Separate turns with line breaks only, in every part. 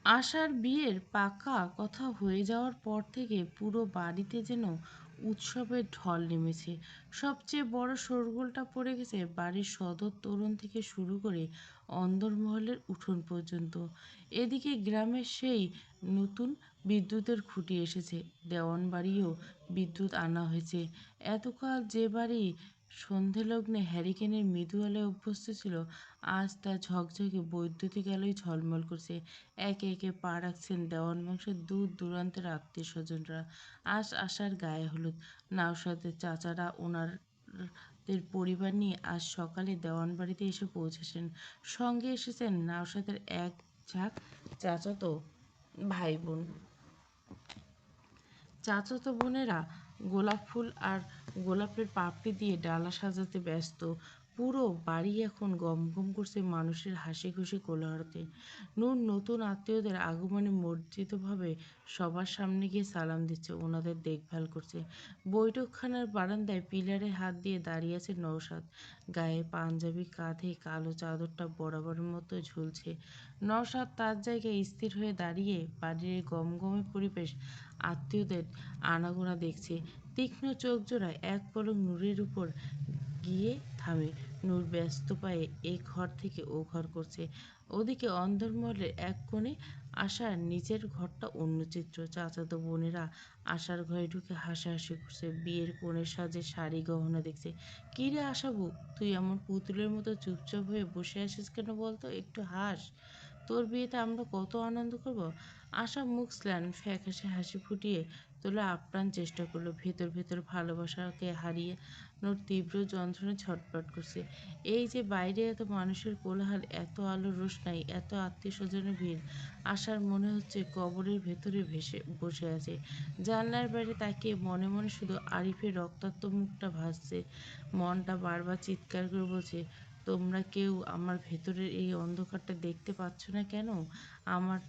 আশার বিয়ের পাকা কথা হয়ে যাওয়ার পর থেকে পুরো বাড়িতে যেন উৎসবের ঢল নেমেছে। সবচেয়ে বড় শোরগোলটা পড়ে গেছে বাড়ির সদর তোরণ থেকে শুরু করে অন্দরমহলের উঠোন পর্যন্ত। এদিকে গ্রামের সেই নতুন বিদ্যুতের খুঁটি এসেছে, দেওয়ান বাড়িও বিদ্যুৎ আনা হয়েছে। এতকাল যে বাড়ি সন্ধেলগ্নে হ্যারিকেনের মৃদু আলোয় অভ্যস্ত ছিল, আজ তা ঝকঝকে বৈদ্যুতিক আলোয় ঝলমল করছে। একে একে পা রাখছেন দেওয়ান বংশের দূর দূরান্তের আত্মীয় স্বজনরা। আজ আশার গায়ে হলুদ। নওশাদের চাচারা ওনাদের পরিবার নিয়ে আজ সকালে দেওয়ান বাড়িতে এসে পৌঁছেছেন। সঙ্গে এসেছেন নওশাদের এক ঝাঁক চাচাতো ভাই বোন। চাচাতো বোনেরা গোলাপ ফুল আর গোলাপের পাপড়ি দিয়ে ডালা সাজাতে ব্যস্ত। পুরো বাড়ি এখন গমগম করছে মানুষের হাসি খুশি কোলাহলতে। নূর নতুন আত্মীয়দের আগমনে মর্জিতভাবে সবার সামনে গিয়ে সালাম দিচ্ছে, ওনাদের দেখভাল করছে। বৈঠকখানার বারান্দায় পিলারে হাত দিয়ে দাঁড়িয়ে আছে নওশাদ। গায়ে পাঞ্জাবি, কাঁধে কালো চাদরটা বরাবরের মতো ঝুলছে। নওশাদ তার জায়গায় স্থির হয়ে দাঁড়িয়ে বাড়ির গমগমে পরিবেশ, আত্মীয়দের আনাগোনা দেখছে। তীক্ষ্ণ চোখ জোড়া এক পলক নূরের উপর গিয়ে থামে। নূর ব্যস্ত পায়ে এ ঘর থেকে ও ঘর করছে। ওদিকে অন্দরমহলের এক কোণে আশার নিজের ঘরটা অন্য চিত্র। চাচাতো বোনেরা আশার ঘরে ঢুকে হাসাহাসি করছে, বিয়ের কনের সাজে শাড়ি গহনা দেখছে। কী রে আশাবু, তুই এমন পুতুলের মতো চুপচাপ হয়ে বসে আছিস কেন বলতো? একটু হাস। তোর বিয়েতে আমরা কত আনন্দ করব। আশা মুখ স্ল্যান ফ্যাকাশে হাসি ফুটিয়ে তোলা আপ্রাণ চেষ্টা করলো। ভেতর ভেতর ভালোবাসাকে হারিয়ে তীব্র যন্ত্রণায় ছটফট করছে। এই যে বাইরে এত মানুষের কোলাহল, এত আলোর রোশনাই, এত আত্মীয় স্বজনের ভিড়, আশার মনে হচ্ছে কবরের ভেতরে ভেসে বসে আছে। জানলার বাইরে তাকিয়ে মনে মনে শুধু আরিফের রক্তাক্ত মুখটা ভাসছে। মনটা বারবার চিৎকার করে বলছে, তোমরা কেউ আমার ভেতরের এই অন্ধকারটা দেখতে পাচ্ছ না কেন? আমার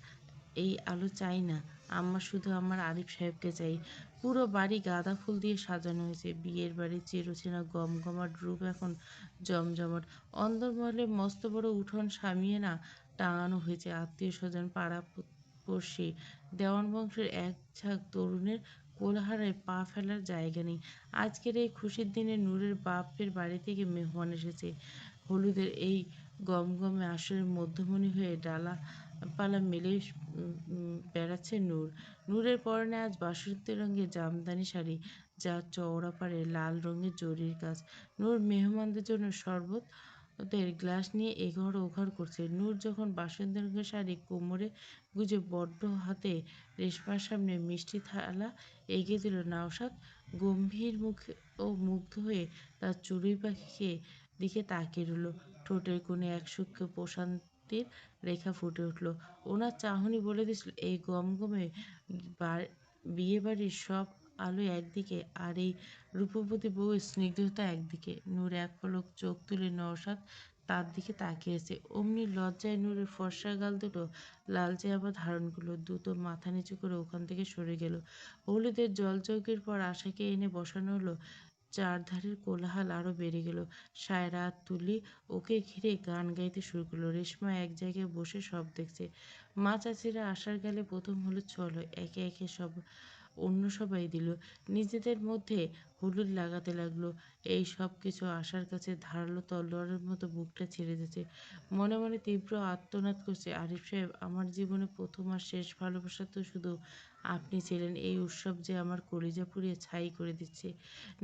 এই আলো চাই না। আমার শুধু আমার আরিফ সাহেবকে চাই। পুরো বাড়ি গাঁদা ফুল দিয়ে সাজানো হয়েছে। বিয়ের বাড়ির চিরচেনা গমগমাট রূপ এখন জমজমাট। অন্দরমহলে মস্ত বড় উঠোন সামিয়ানা টাঙানো হয়েছে। আত্মীয় স্বজন, পাড়া পড়শি, দেওয়ান বংশের এক ঝাঁক তরুণের কোলাহলে পা ফেলার জায়গা নেই। আজকের এই খুশির দিনে নূরের বাপের বাড়ি থেকে মেহমান এসেছে। হলুদের এই গমগমে আসরের মধ্যমণি হয়ে ডালাপালা মেলে বেড়াচ্ছে নূর। নূরের পরনে আজ বাসন্তী রঙের জামদানি শাড়ি, যার চওড়া পাড়ে লাল রঙের জরির কাজ। নূর মেহমানদের জন্য শরবতের গ্লাস নিয়ে এঘর ওঘর করছে। নূর যখন বাসন্তী রঙের শাড়ি কোমরে গুজে বড্ড হাতে রেশমার সামনে মিষ্টি থালা এগিয়ে দিল, নওশাদ গম্ভীর মুখে ও মুগ্ধ হয়ে তার চড়ুই পাখিকে দিকে তাকিয়ে রইল। ঠোঁটের কোণে এক সূক্ষ্ম প্রশান্তির রেখা ফুটে উঠল। ওনার চাহনি বলে দিছিল, এই গমগমে বিয়েবাড়ির সব আলো একদিকে, আর এই রূপবতী বউয়ের স্নিগ্ধতা একদিকে। নূর এক পলক চোখ তুলে নওশাদ তার দিকে তাকিয়েছে। অমনি লজ্জায় নূরের ফর্সা গাল দুটো লালচে আবার ধারণ করলো। দ্রুত মাথা নিচু করে ওখান থেকে সরে গেল। হলুদের জলচৌকির পর আশাকে এনে বসানো হলো। চারধারের কোলাহল আরো বেড়ে গেল। সায়রা আর তুলি ওকে ঘিরে গান গাইতে শুরু করলো। রেশমা এক জায়গায় বসে সব দেখছে। মা চাচিরা আশার গালে প্রথম হলুদ ছোঁয়ালো। একে একে অন্য সবাই দিল। নিজেদের মধ্যে হলুদ লাগাতে লাগলো। এই সব কিছু আশার কাছে ধারালো তলোয়ারের মতো বুকটা ছেড়ে দিচ্ছে। মনে মনে তীব্র আর্তনাদ করছে, আরিফ সাহেব, আমার জীবনে প্রথম আর শেষ ভালোবাসা তো শুধু আপনি ছিলেন। এই উৎসব যে আমার কলিজা পুড়িয়ে ছাই করে দিচ্ছে।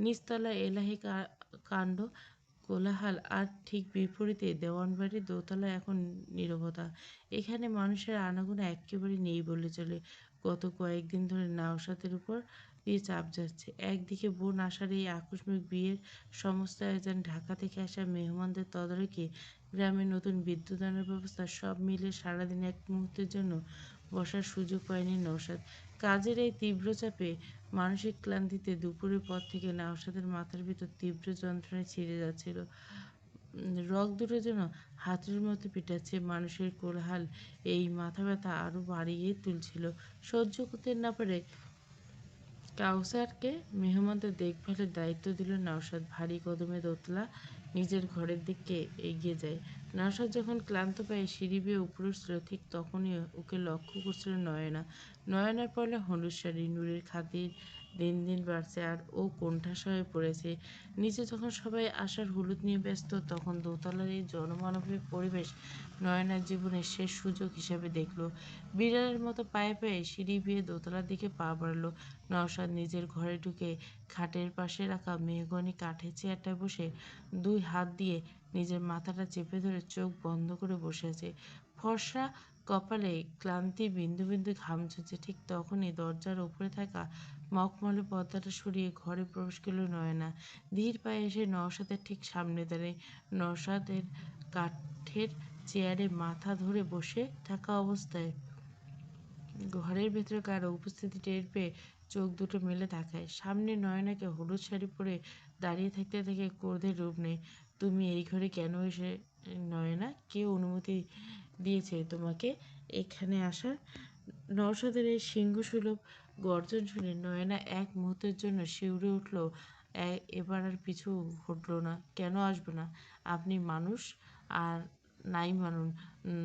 নিচতলা এলাহি কাণ্ড কোলাহল, আর ঠিক বিপরীতে দেওয়ানবাড়ির দোতলায় এখন নীরবতা। এখানে মানুষের আনাগোনা একেবারে নেই বললে চলে। গত কয়েকদিন ধরে নওশাদের উপর দিয়ে চাপ যাচ্ছে। একদিকে বোন আশার এই আকস্মিক বিয়ের সমস্ত আয়োজন, ঢাকা থেকে আসা মেহমানদের তদারকি, গ্রামে নতুন বিদ্যুতায়নের ব্যবস্থা, সব মিলে সারাদিন এক মুহূর্তের জন্য বসার সুযোগ পায়নি নওশাদ। কাজের এই তীব্র চাপে, মানসিক ক্লান্তিতে দুপুরের পর থেকে নওশাদের মাথার ভিতর তীব্র যন্ত্রণায় ছিঁড়ে যাচ্ছিল। রগ দুটো যেন হাতুড়ির মতো পিটাচ্ছে। মানুষের কোলাহল এই মাথা ব্যথা আরো বাড়িয়ে তুলছিল। সহ্য করতে না পারে কাউসারকে মেহমানদের দেখভালের দায়িত্ব দিল নওশাদ। ভারী কদমে দোতলা নিজের ঘরের দিকে এগিয়ে যায়। নওশাদ যখন ক্লান্ত পায়ে সিঁড়ি বেয়ে উপরে উঠছিল ঠিক তখনই ওকে লক্ষ্য করছিল নয়না। নয়নার পরনে হলুদ শাড়ি, নূরের খাতির দিন দিন বাড়ছে আর ও কোণঠাসা হয়ে পড়েছে। নিচে যখন সবাই আসার হলুদ নিয়ে ব্যস্ত তখন দোতলার এই জনমানবের পরিবেশ নয়নার জীবনের শেষ সুযোগ হিসেবে দেখল। বিড়ালের মতো পায়ে পায়ে সিঁড়ি বেয়ে দোতলার দিকে পা বাড়ল। নওশাদ নিজের ঘরে ঢুকে খাটের পাশে রাখা মেহগনি কাঠের চেয়ারটায় বসে 2 হাত দিয়ে নিজের মাথাটা চেপে ধরে চোখ বন্ধ করে বসে আছে। ফর্সা কপালে ক্লান্তির বিন্দু বিন্দু ঘাম ঝরছে। ঠিক তখনই দরজার উপরে থাকা মখমলের পর্দাটা সরিয়ে ঘরে প্রবেশ করল নয়না। ধীর পায়ে এসে নওশাদের ঠিক সামনে দাঁড়ায়। নওশাদের কাঠের চেয়ারে মাথা ধরে বসে থাকা অবস্থায় ঘরের ভেতরে কারো উপস্থিতি টের পেয়ে চোখ দুটো মেলে তাকায়। সামনে নয়নাকে হলুদ শাড়ি পরে দাঁড়িয়ে থাকতে থেকে ক্রোধের রূপ নেয়। তুমি এই ঘরে কেন এসে নয়না? কে অনুমতি দিয়েছে তোমাকে এখানে আসার? নওশাদের এই সিংহসুলভ গর্জন শুনে নয়না এক মুহূর্তের জন্য শিউরে উঠল। এবার আর পিছু হটল না। কেন আসবে না? আপনি মানুষ আর নাই মানুন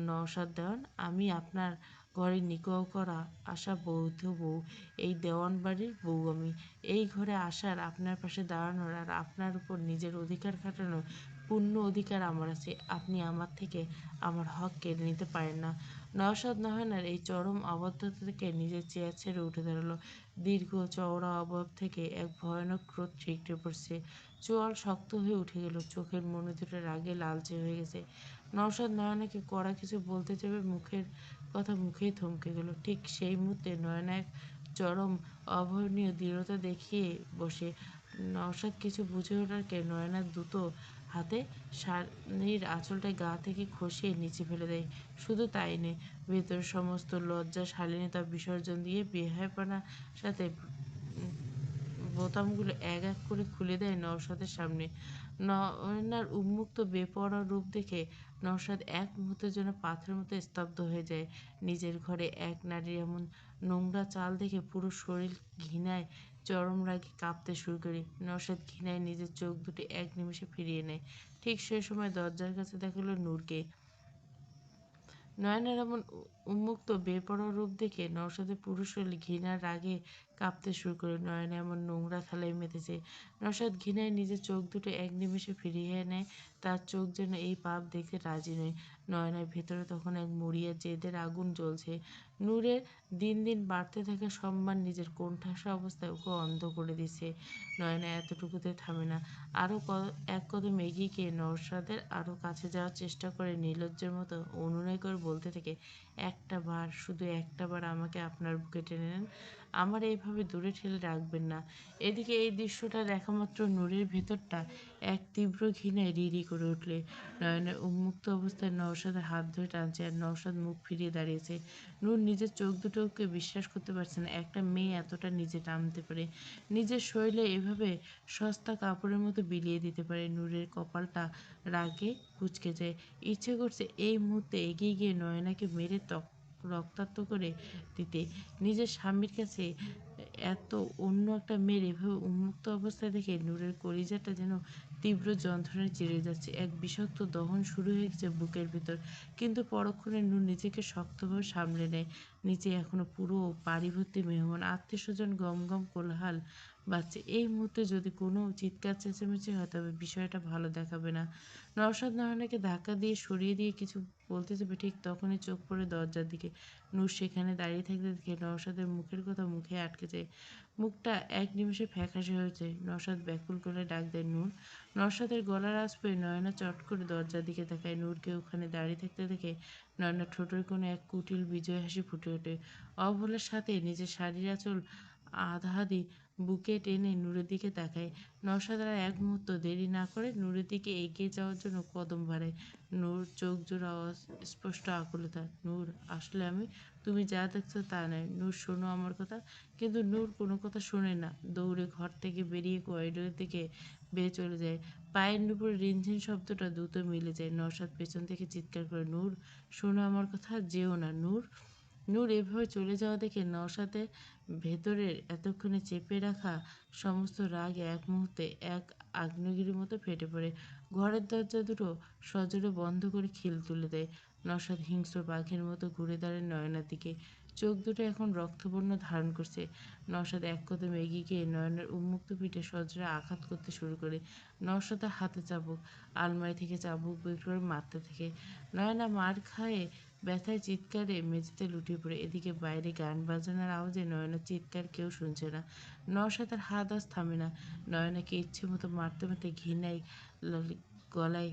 নওশাদ দেওয়ান। আমি আপনার ঘরে নিকাহ করা আসা বৌদ্ধ বউ, এই দেওয়ান বাড়ির বউ আমি। এই ঘরে আসার, আপনার পাশে দাঁড়ানোর আর আপনার উপর নিজের অধিকার খাটানোর পূর্ণ অধিকার আমার আছে। আপনি আমার থেকে আমার হক কেড়ে নিতে পারেন না। নওশাদ নয়নার এই চরম অবাধ্যতা থেকে নিজের চেয়ার ছেড়ে উঠে দাঁড়ালো। দীর্ঘ চওড়া অবয়ব থেকে এক ভয়ানক ক্রোধ ঠিকরে পড়ছে। চোয়াল শক্ত হয়ে উঠে গেল, চোখের মনি দুটো রাগে লালচে হয়ে গেছে। নওশাদ নয়নাকে কড়া কিছু বলতে যাবে, মুখের কথা মুখেই থমকে গেল। ঠিক সেই মুহূর্তে নয়না এক চরম অভাবনীয় দৃঢ়তা দেখিয়ে বসে। নওশাদ কিছু বুঝে ওঠারকে নয়নার দুটো হাতে শাড়ির আঁচলটা গা থেকে খসিয়ে নিচে ফেলে দেয়। শুধু তাই নয়, ভেতরের সমস্ত লজ্জা শালীনতা বিসর্জন দিয়ে বেহায়াপনার সাথে বোতামগুলো এক এক করে খুলে দেয় নওশাদের সামনে। নয়নার উন্মুক্ত বেপরোয়া রূপ দেখে নওশাদ এক মুহূর্তের জন্য পাথরের মতো স্তব্ধ হয়ে যায়। নিজের ঘরে এক নারীর এমন নোংরা চাল দেখে পুরো শরীর ঘৃণায় চরম রাগে কাঁপতে শুরু করে। নওশাদ ঘৃণায় নিজের চোখ দুটি এক নিমেষে ফিরিয়ে নেয়। ঠিক সেই সময় দরজার কাছে দেখা হলো নূরকে। নয়নার এমন উন্মুক্ত বেপরোয়া রূপ দেখে নওশাদের পুরো শরীর ঘৃণার রাগে কাঁপতে শুরু করে। নয়না এমন নোংরা খেলায় মেতেছে। নওশাদ ঘৃণায় নিজের চোখ দুটো এক নিমেষে ফিরিয়ে নেয়। তার চোখ যেন এই পাপ দেখতে রাজি নয়। নয়নার ভেতরে তখন এক মরিয়া জেদের আগুন জ্বলছে। নূরের দিন দিন বাড়তে থাকা সম্মান নিজের কোণঠাসা অবস্থায় ওকে অন্ধ করে দিচ্ছে। নয়না এতটুকুতে থামে না। আরও এক কদম এগিয়ে গিয়ে নওশাদের আরও কাছে যাওয়ার চেষ্টা করে নির্লজ্জের মতো অনুনয় করে বলতে থাকে, একটা বার, শুধু একটা বার আমাকে আপনার বুকে টেনে নেন। আমার এইভাবে দূরে ঠেলে রাখবেন না। এদিকে এই দৃশ্যটা দেখামাত্র নূরের ভেতরটা এক তীব্র ঘৃণায় রিরি করে উঠলে। নয়নের উন্মুক্ত অবস্থায় নওশাদের হাত ধরে টানছে আর নওশাদ মুখ ফিরিয়ে দাঁড়িয়েছে। নূর নিজের চোখ দুটোকে বিশ্বাস করতে পারছে না। একটা মেয়ে এতটা নিজে টানতে পারে, নিজের শরীরে এভাবে সস্তা কাপড়ের মতো বিলিয়ে দিতে পারে। নূরের কপালটা রাগে কুঁচকে যায়। ইচ্ছে করছে এই মুহূর্তে এগিয়ে গিয়ে নয়নাকে মেরে রক্তাক্ত করে দিতে। নিজের স্বামীর কাছে এত অন্য একটা মেয়ের এভাবে উন্মুক্ত অবস্থায় দেখে নূরের কলিজাটা যেন তীব্র যন্ত্রণায় চিরে যাচ্ছে। এক বিষাক্ত দহন শুরু হয়ে গেছে বুকের ভিতর। কিন্তু পরক্ষণে নূর নিজেকে শক্তভাবে সামলে নেয়। নিচে এখনো পুরো বাড়ি ভর্তি মেহমান, আত্মীয় স্বজন, গম গম কোলাহল বাজছে। এই মুহূর্তে যদি কোনো চিৎকার চেঁচামেচি হয় তবে বিষয়টা ভালো দেখাবে না। নওশাদ নয়নাকে ধাক্কা দিয়ে সরিয়ে দিয়ে কিছু বলতে যাবে, ঠিক তখনই চোখ পড়ে দরজার দিকে। নূর সেখানে দাঁড়িয়ে থাকতে দেখে নওশাদের মুখের কথা মুখে আটকে যায়। মুখটা এক নিমেষে ফ্যাকাশে হয়ে যায়। নওশাদ ব্যাকুল করে ডাক দেয়, নূর। নওশাদের গলার আঁচ পেয়ে নয়না চট করে দরজার দিকে তাকায়। নূরকে ওখানে দাঁড়িয়ে থাকতে দেখে নয়নার ঠোঁটের কোণে এক কুটিল বিজয় হাসি ফুটে ওঠে। অবলার সাথে নিজের শাড়ির আঁচল আধাআধি বুকে টেনে নূরের দিকে তাকায়। নওশাদ আর এক মুহূর্ত দেরি না করে নূরের দিকে এগিয়ে যাওয়ার জন্য কদম বাড়ায়। নূর চোখ জোড়া স্পষ্ট আকুলতা। নূর, আসলে আমি, তুমি যা দেখছো তা নয়। নূর, শোনো আমার কথা। কিন্তু নূর কোনো কথা শোনে না। দৌড়ে ঘর থেকে বেরিয়ে করিডোরের দিকে বেয়ে চলে যায়। পায়ের নুপুরে রিনঝিন শব্দটা দ্রুত মিলে যায়। নওশাদ পেছন থেকে চিৎকার করে, নূর, শোনো আমার কথা, যেও না। নূর। নূর এভাবে চলে যাওয়া দেখে নওশাদের ভেতরের এতক্ষণে চেপে রাখা সমস্ত রাগ এক মুহূর্তে এক আগ্নেয়গিরির মতো ফেটে পড়ে। ঘরের দরজা দুটো সজোরে বন্ধ করে খিল তুলে দেয়। নসাদ হিংস্র বাঘের মতো ঘুরে দাঁড়ায় নয়নার দিকে। চোখ দুটো এখন রক্তবর্ণ ধারণ করছে। নসাদ এক কদম এগিয়ে গিয়ে নয়নার উন্মুক্ত পিঠে সজোরে আঘাত করতে শুরু করে। নসাদের হাতে চাবুক, আলমারি থেকে চাবুক বের করে মারতে থাকে। নয়না মার খায়ে ব্যথায় চিৎকারে মেঝেতে লুটিয়ে পড়ে। এদিকে বাইরে গান বাজনার আওয়াজে নয়নার চিৎকার কেউ শুনছে না। নওশাদের হাত আজ থামে না। নয়নাকে ইচ্ছে মতো মারতে মারতে ঘৃণায় গলায়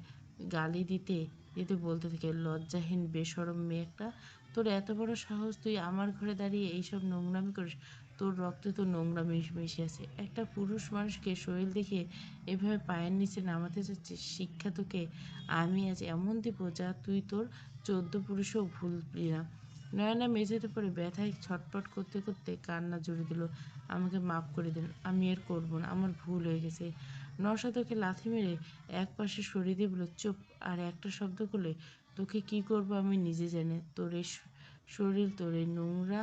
গালি দিতে দিতে বলতে থাকে, লজ্জাহীন বেশরম মেয়ে একটা, তোর এত বড় সাহস, তুই আমার ঘরে দাঁড়িয়ে এইসব নোংরামি করিস? তোর রক্তে তো নোংরা মিশে আছে। একটা পুরুষ মানুষকে শরীর দেখে এভাবে পায়ের নিচে নামাতে চাচ্ছিস? শিক্ষা তোকে আমি আজ এমন দেব যা তুই তোর 14 পুরুষও ভুলবি না। নয়না মেঝেতে পড়ে ব্যথায় ছটপট করতে করতে কান্না জুড়ে দিল। আমাকে মাফ করে দিন, আমি এর করবো না, আমার ভুল হয়ে গেছে। নওশাদ ওকে লাথি মেরে এক পাশে সরিয়ে দিয়ে বলল, চুপ, আর একটা শব্দ করলে তোকে কি করবো আমি নিজে জানি। তোর এই শরীর, তোর এই নোংরা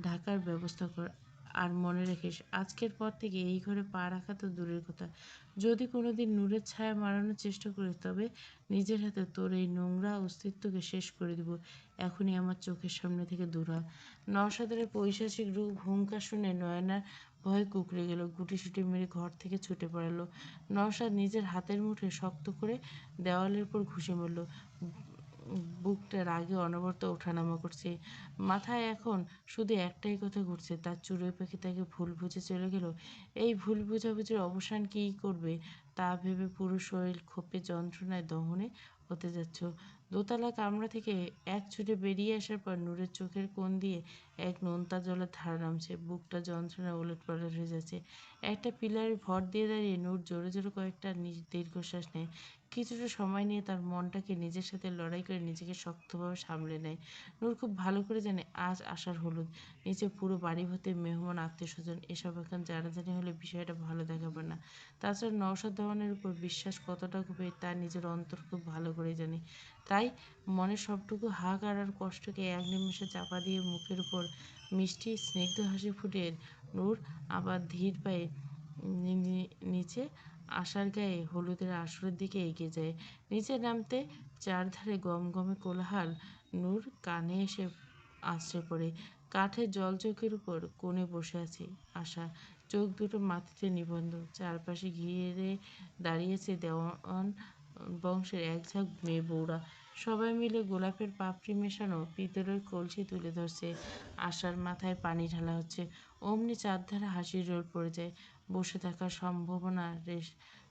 ঢাকার ব্যবস্থা কর। আর মনে রাখিস, আজকের পর থেকে এই ঘরে পা রাখা তো দূরের কথা, যদি কোনোদিন নূরের ছায়া মারানোর চেষ্টা করিস তবে নিজের হাতে তোর এই নোংরা অস্তিত্বকে শেষ করে দিব। এখনই আমার চোখের সামনে থেকে দূর হ। নওশাদের পৈশাচিক রূপ হুঙ্কার শুনে নয়নার ভয়ে কুঁকড়ে গেল। গুটিসুটি মেরে ঘর থেকে ছুটে পড়ালো। নওশাদ নিজের হাতের মুঠে শক্ত করে দেওয়ালের উপর ঘুষে মারল। বুকটা রাগে অনবরত ওঠানামা করছে। মাথায় এখন শুধু একটাই কথা ঘুরছে, তার চড়ুই পাখি তাকে ভুল বুঝে চলে গেল। এই ভুল বোঝাবুঝির অবসান কী করবে তা ভেবে পুরো শরীর ক্ষোভে যন্ত্রণায় দহনে হতে যাচ্ছ। দোতলা কামরা থেকে এক ছুটে বেরিয়ে আসার পর নূরের চোখের কোণ দিয়ে এক নোনতা জলের ধারা নামছে। বুকটা যন্ত্রণায় ওলটপালট হয়ে যাচ্ছে। একটা পিলারে ভর দিয়ে দাঁড়িয়ে নূর জোরে জোরে কয়েকটা দীর্ঘশ্বাস নেয়। কিছুটা সময় নিয়ে তার মনটাকে নিজের সাথে লড়াই করে নিজেকে শক্তভাবে সামলে নেয়। নূর খুব ভালো করে জানে আজ আষাঢ় হলুদ, নিচে পুরো বাড়ি ভর্তি মেহমান আত্মীয় স্বজন, এসব এখন জানাজানি হলে বিষয়টা ভালো দেখাবে না। তাছাড়া নওশাদ দেওয়ানের উপর বিশ্বাস কতটা গভীর তা নিজের অন্তর খুব ভালো করে জানে। তাই মনের সবটুকু হাহাকার আর কষ্টকে এক নিমেষে চাপা দিয়ে মুখের উপর মিষ্টি স্নিগ্ধ হাসি ফুটিয়ে নূর আবার ধীর পায়ে নিচে আশার গায়ে হলুদের আসরের দিকে এগিয়ে যায়। নিচে নামতে চারধারে গমগমে কোলাহল নূর কানে এসে আছড়ে পড়ে। কাঠের জলচৌকির উপর কোণে বসে আছে আশা, চোখ দুটো মাটিতে নিবন্ধ। চারপাশে ঘিরে দাঁড়িয়েছে দেওয়ান বংশের এক ঝাঁক মেয়ে বউরা। সবাই মিলে গোলাপের পাপড়ি মেশানো পিতলের কলসি তুলে ধরছে। আশার মাথায় পানি ঢালা হচ্ছে। অমনি চারধারে হাসির রোল পড়ে যায়। বসে থাকার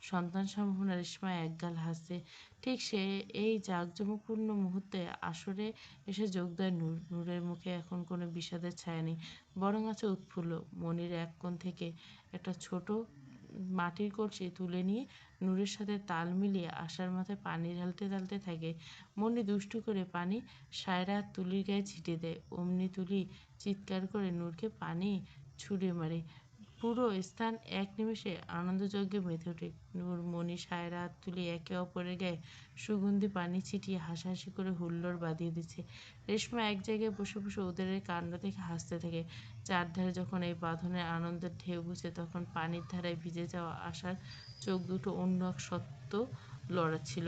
সন্তান সম্ভাবনা রেশমা একগাল হাসছে। ঠিক সে এই জাঁকজমকপূর্ণ মুহূর্তে আসরে এসে যোগ দেয় নূর। নূরের মুখে এখন কোনো বিষাদের ছায়া নেই, বরং আছে উৎফুল্ল। মনির এক কোণ থেকে একটা ছোট মাটির কলসি তুলে নিয়ে নূরের সাথে তাল মিলিয়ে আশার মাথায় পানি ঢালতে ঢালতে থাকে। মনি দুষ্টু করে পানি সায়রা আর তুলির গায়ে ছিটিয়ে দেয়। অমনি তুলি চিৎকার করে নূরকে পানি ছুঁড়ে মারে। পুরো স্থান এক নিমেষে আনন্দযজ্ঞে মেতে ওঠে। নূর, মনি, সায়রা আর তুলি একে অপরের গায়ে সুগন্ধি পানি ছিটিয়ে হাসাহাসি করে হুল্লোড় বাঁধিয়ে দিচ্ছে। রেশমা এক জায়গায় বসে বসে ওদের এই কাণ্ড দেখে হাসতে থাকে। চারধারে যখন এই বাঁধনের আনন্দের ঢেউ বুঝে তখন পানির ধারায় ভিজে যাওয়া আশার চোখ দুটো অন্য এক সত্য লড়াচ্ছিল।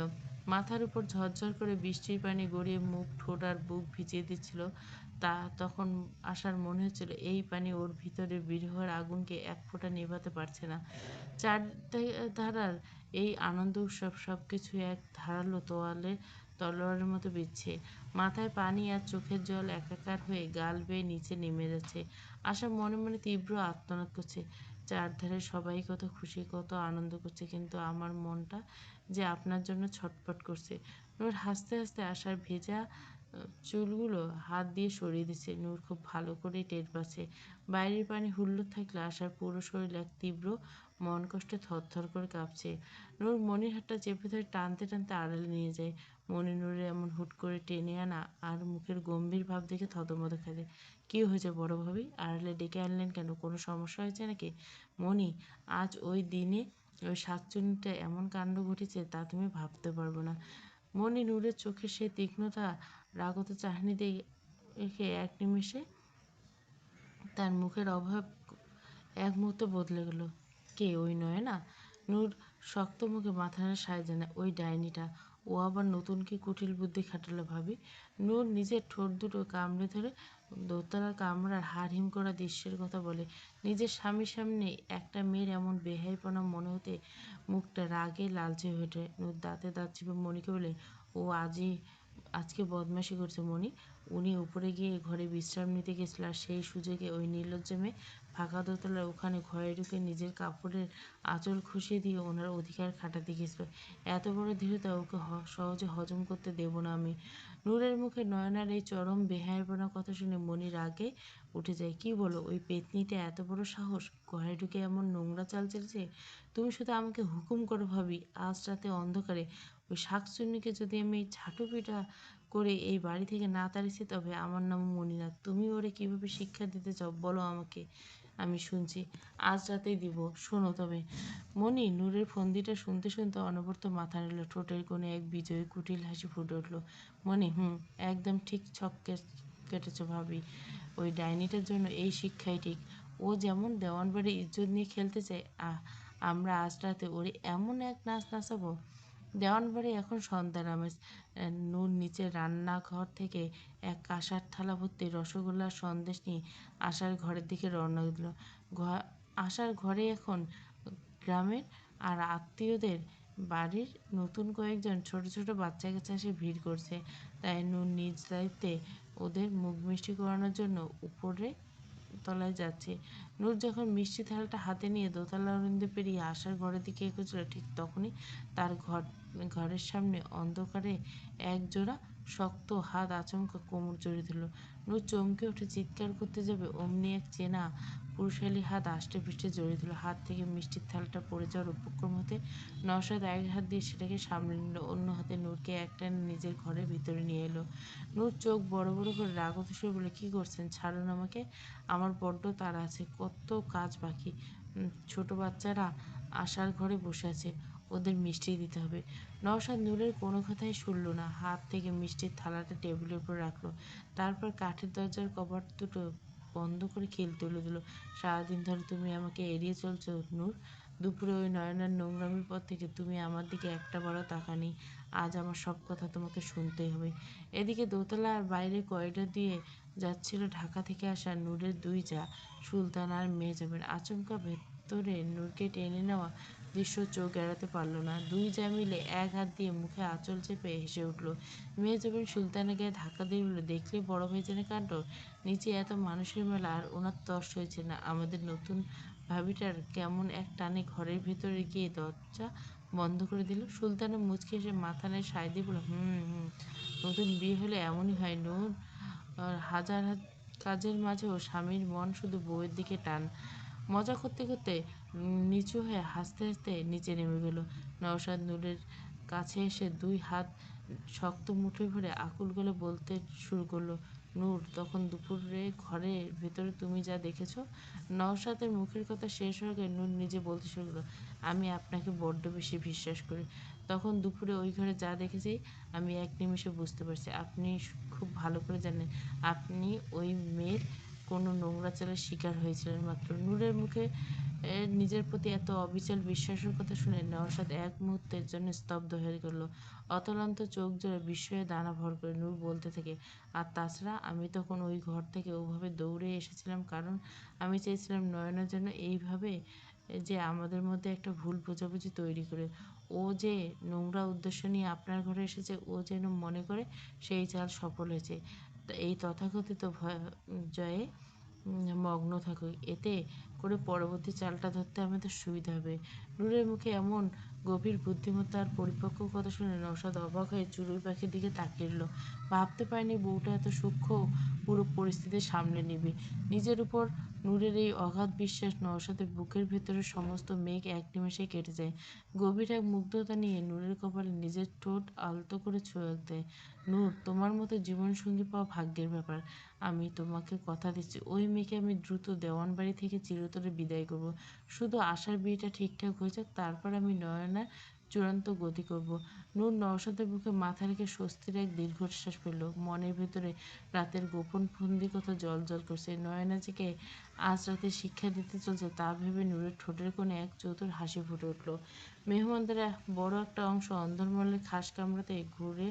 মাথার উপর ঝরঝর করে বৃষ্টির পানি গড়িয়ে মুখ, ঠোঁট আর বুক ভিজিয়ে দিচ্ছিল। তখন আশার মনে হচ্ছিল এই পানি ওর ভিতরের বিরহের আগুনকে এক ফোঁটা নেভাতে পারছে না। চারধারার এই আনন্দ উৎসব সবকিছু এক ধারালো তলোয়ারের মতো বিচ্ছে। মাথায় পানি আর চোখের জল একাকার হয়ে গাল বেয়ে নিচে নেমে যাচ্ছে। আশা মনে মনে তীব্র আর্তনাদ করছে। চারধারে সবাই কত খুশি, কত আনন্দ করছে, কিন্তু আমার মনটা যে আপনার জন্য ছটফট করছে। নূর হাসতে হাসতে আশার ভেজা চুলগুলো হাত দিয়ে সরিয়ে দিচ্ছে। নূর খুব ভালো করেই টের পাচ্ছে বাইরের পানি হুল্লোড় থাকলে আশার পুরো শরীর এক তীব্র মন কষ্টে থরথর করে কাঁপছে। নূর মনির হাতটা চেপে ধরে টানতে টানতে আড়ালে নিয়ে যায়। মনি নূরের এমন হুট করে টেনে আনা আর মুখের গম্ভীর ভাব দেখে থতমত খেয়ে যায়। কী হয়েছে বড় ভাবি, আড়ালে ডেকে আনলেন কেন? কোনো সমস্যা হয়েছে নাকি? মনি, আজ ওই দিনে ওই শাকচুন্নিটা এমন কাণ্ড ঘটেছে তা তুমি ভাবতে পারবে না। মনি নূরের চোখে সেই তীক্ষ্ণতা রাগত চাহনি দেখে এক নিমেষে তার মুখের অভাব এক মুহূর্তে বদলে গেল। কে ওই নয়না? নূর শক্ত মুখে মাথা নাড়ে শাহজাহান। ওই ডাইনিটা, ও আবার নতুন কি কুটিল বুদ্ধি খাটালো ভাবি। নূর নিজের ঠোঁট দুটো কামড়ে ধরে দোতলার কামরার হাড়হিম করা দৃশ্যের কথা বলে। নিজের স্বামীর সামনে একটা মেয়ের এমন বেহাইপনা মনে হতে মুখটা রাগে লালচে হয়ে ওঠে। নূর দাঁতে দাঁত চিপে মণিকে বলে, ও আজকে বদমাশি করছে মণি। উনি উপরে গিয়ে ঘরে বিশ্রাম নিতে গেছিল, আর সেই সুযোগে ওই নির্লজ্জ মেয়ে ফাঁকা দোতলার ওখানে ঘরে ঢুকে নিজের কাপড়ের আঁচল খুশিয়ে দিয়ে ওনার অধিকার খাটাতে গেছিল। এত বড় দৃঢ়তা ওকে সহজে হজম করতে দেব না আমি। নূরের মুখে নয়নার এই চরম বেহায়াপনার কথা শুনে মনির আগে উঠে যায়। কি বলো, ওই পেতনিটা এত বড় সাহস ঘরে ঢুকে এমন নোংরা চাল চেলেছে? তুমি শুধু আমাকে হুকুম করো ভাবি, আজ রাতে অন্ধকারে ওই শাকচুন্নিকে যদি আমি ঝাঁটু পিটা করে এই বাড়ি থেকে না তাড়িয়েছি, তবে আমার নাম মনি না। তুমি ওরে কিভাবে শিক্ষা দিতে চাও বলো আমাকে, আমি শুনছি। আজ রাতেই দিব, শোনো তবে। মনি নূরের ফন্দিটা শুনতে শুনতে অনবরত মাথা নাড়ল। ঠোঁটের কোণে এক বিজয়ী কুটিল হাসি ফুটে উঠল। মনি, একদম ঠিক ছক কেটেছ ভাবি। ওই ডাইনিটার জন্য এই শিক্ষাই ঠিক। ও যেমন দেওয়ানবাড়ির ইজ্জত নিয়ে খেলতে চায়, আমরা আজ রাতে ওরে এমন এক নাচ নাচাবো। দেওয়ানবাড়ি এখন সন্ধ্যার আমেজ। নূর নিচে রান্নাঘর থেকে এক কাঁসার থালা ভর্তি রসগোল্লার সন্দেশ নিয়ে আশার ঘরের দিকে রওনা দিল। আশার ঘরে এখন গ্রামের আর আত্মীয়দের বাড়ির নতুন কয়েকজন ছোট ছোট বাচ্চা কাচ্চা এসে ভিড় করছে। তাই নূর নিজ দায়িত্বে ওদের মুখ মিষ্টি করানোর জন্য উপরে তলায় যাচ্ছে। নূর যখন মিষ্টি থালাটা হাতে নিয়ে দোতলা অরিন্দে পেরিয়ে আশার ঘরের দিকে এগোচ্ছিল, ঠিক তখনই তার ঘরের সামনে অন্ধকারে এক জোড়া শক্ত হাত আচমকা কোমর জড়িয়ে ধরল। নূর চমকে উঠে চিৎকার করতে যাবে, অমনি এক চেনা পুরুষালী হাত আষ্টে পৃষ্ঠে জড়িয়ে ধরল। হাত থেকে মিষ্টির থালাটা পড়ে যাওয়ার উপক্রম হতে নওশাদ এক হাত দিয়ে সেটাকে সামলে নিল, অন্য হাতে নূরকে একটানে নিজের ঘরের ভিতরে নিয়ে এলো। নূর চোখ বড় বড় করে রাগত সুরে বলে, কি করছেন? ছাড়ুন আমাকে, আমার বড্ড তাড়া আছে, কত কাজ বাকি। ছোট বাচ্চারা আশার ঘরে বসে আছে, ওদের মিষ্টি দিতে হবে। নওশাদ নূরের কোনো কথাই শুনল না, হাত থেকে মিষ্টির থালাটা টেবিলের উপর রাখলো। তারপর কাঠের দরজার কবাট দুটো বন্ধ করে খিল তুলে দিল। সারাদিন ধরে তুমি আমাকে এড়িয়ে চলছো নূর। দুপুরে ওই নয়নার নোংরামির পর থেকে তুমি আমার দিকে একটা বারও তাকানি। আজ আমার সব কথা তোমাকে শুনতেই হবে। এদিকে দোতলা আর বাইরে করিডর দিয়ে যাচ্ছিল ঢাকা থেকে আসা নূরের দুই জা, সুলতান আর মেহজাবিন। আচমকা ভেতরে নূরকে টেনে নেওয়া দৃশ্য চোখ এড়াতে পারল না। দুই জা মিলে এক হাত দিয়ে মুখে আঁচল চেপে হেসে উঠল। মেহজাবিন সুলতানের গায়ে ধাক্কা দিয়ে বলল, দেখলে বড় ভাইজানের কাণ্ড। নিচে এত মানুষের মেলা আর ওনার তর্স হয়েছে না। আমাদের নতুন ভাবিটার কেমন এক টানে ঘরের ভেতরে গিয়ে দরজা বন্ধ করে দিল। সুলতানের মুচকি এসে মাথা নেড়ে সায় দিয়ে বলল, নতুন বিয়ে হলে এমনই হয় নূর। হাজার কাজের মাঝেও স্বামীর মন শুধু বউয়ের দিকে টান। মজা করতে করতে নিচু হয়ে হাসতে হাসতে নিচে নেমে গেল। নওশাদ নূরের কাছে এসে দুই হাত শক্ত মুঠোয় ভরে আকুল গলে বলতে শুরু করলো, নূর, তখন দুপুরে ঘরের ভেতরে তুমি যা দেখেছ। নওশাদের মুখের কথা শেষ হয়ে গেলে নূর নিজে বলতে শুরু করলো, আমি আপনাকে বড্ড বেশি বিশ্বাস করি। তখন দুপুরে ওই ঘরে যা দেখেছি আমি এক নিমেষে বুঝতে পারছি। আপনি খুব ভালো করে জানেন আপনি ওই মেয়ের কোনো নোংরা চালের শিকার হয়েছিলেন মাত্র। নূরের মুখে নিজের প্রতি এত অবিচল বিশ্বাসের কথা শুনে নওশাদ এক মুহূর্তের জন্য স্তব্ধ হয়ে গেল। অতলান্ত চোখ জোড়ে বিস্ময়ে দানা ভর করে নূর বলতে থাকে, আর তাছাড়া আমি তখন ওই ঘর থেকে ওভাবে দৌড়ে এসেছিলাম কারণ আমি চেয়েছিলাম নয়নের জন্য এইভাবে যে আমাদের মধ্যে একটা ভুল বোঝাবুঝি তৈরি করে ও যে নোংরা উদ্দেশ্য নিয়ে আপনার ঘরে এসেছে ও যেন মনে করে সেই চাল সফল হয়েছে। এই তথাকথিত জয়ে মগ্ন থাকুক, এতে করে পরবর্তী চালটা ধরতে আমাদের সুবিধা হবে। নূরের মুখে এমন গভীর বুদ্ধিমত্তা আর পরিপক্ক কথা শুনে নওশাদ অবাক হয়ে চড়ুই পাখির দিকে তাকিয়ে রইল। ভাবতে পারেনি বউটা এত সূক্ষ্ম পুরো পরিস্থিতি সামলে নিবে। নিজের উপর নূরের এই অগাধ বিশ্বাস নওশাদের বুকের ভেতরের সমস্ত মেঘ এক নিমেষে কেটে যায়। গভীর এক মুগ্ধতা নিয়ে নূরের কপালে নিজের ঠোঁট আলতো করে ছোঁয়া দেয়। নূর, তোমার মতো জীবনসঙ্গী পাওয়া ভাগ্যের ব্যাপার। আমি তোমাকে কথা দিচ্ছি, ওই মেয়েকে আমি দ্রুত দেওয়ানবাড়ি থেকে চিরতরে বিদায় করব। শুধু আশার বিয়েটা ঠিকঠাক হয়ে যাক, তারপর আমি নয়নার চূড়ান্ত গতি করব। নূর নওশাদের বুকে মাথা রেখে স্বস্তির এক দীর্ঘশ্বাস ফেলল। মনের ভেতরে রাতের গোপন ফন্দি কথা জল করছে। নয়নাজিকে আজ রাতে শিক্ষা দিতে চলছে তা ভেবে নূরের ঠোঁটের কোণে এক চতুর হাসি ফুটে উঠল। মেহমানদের বড় একটা অংশ অন্দরমহলের খাস কামরাতে ঘুরে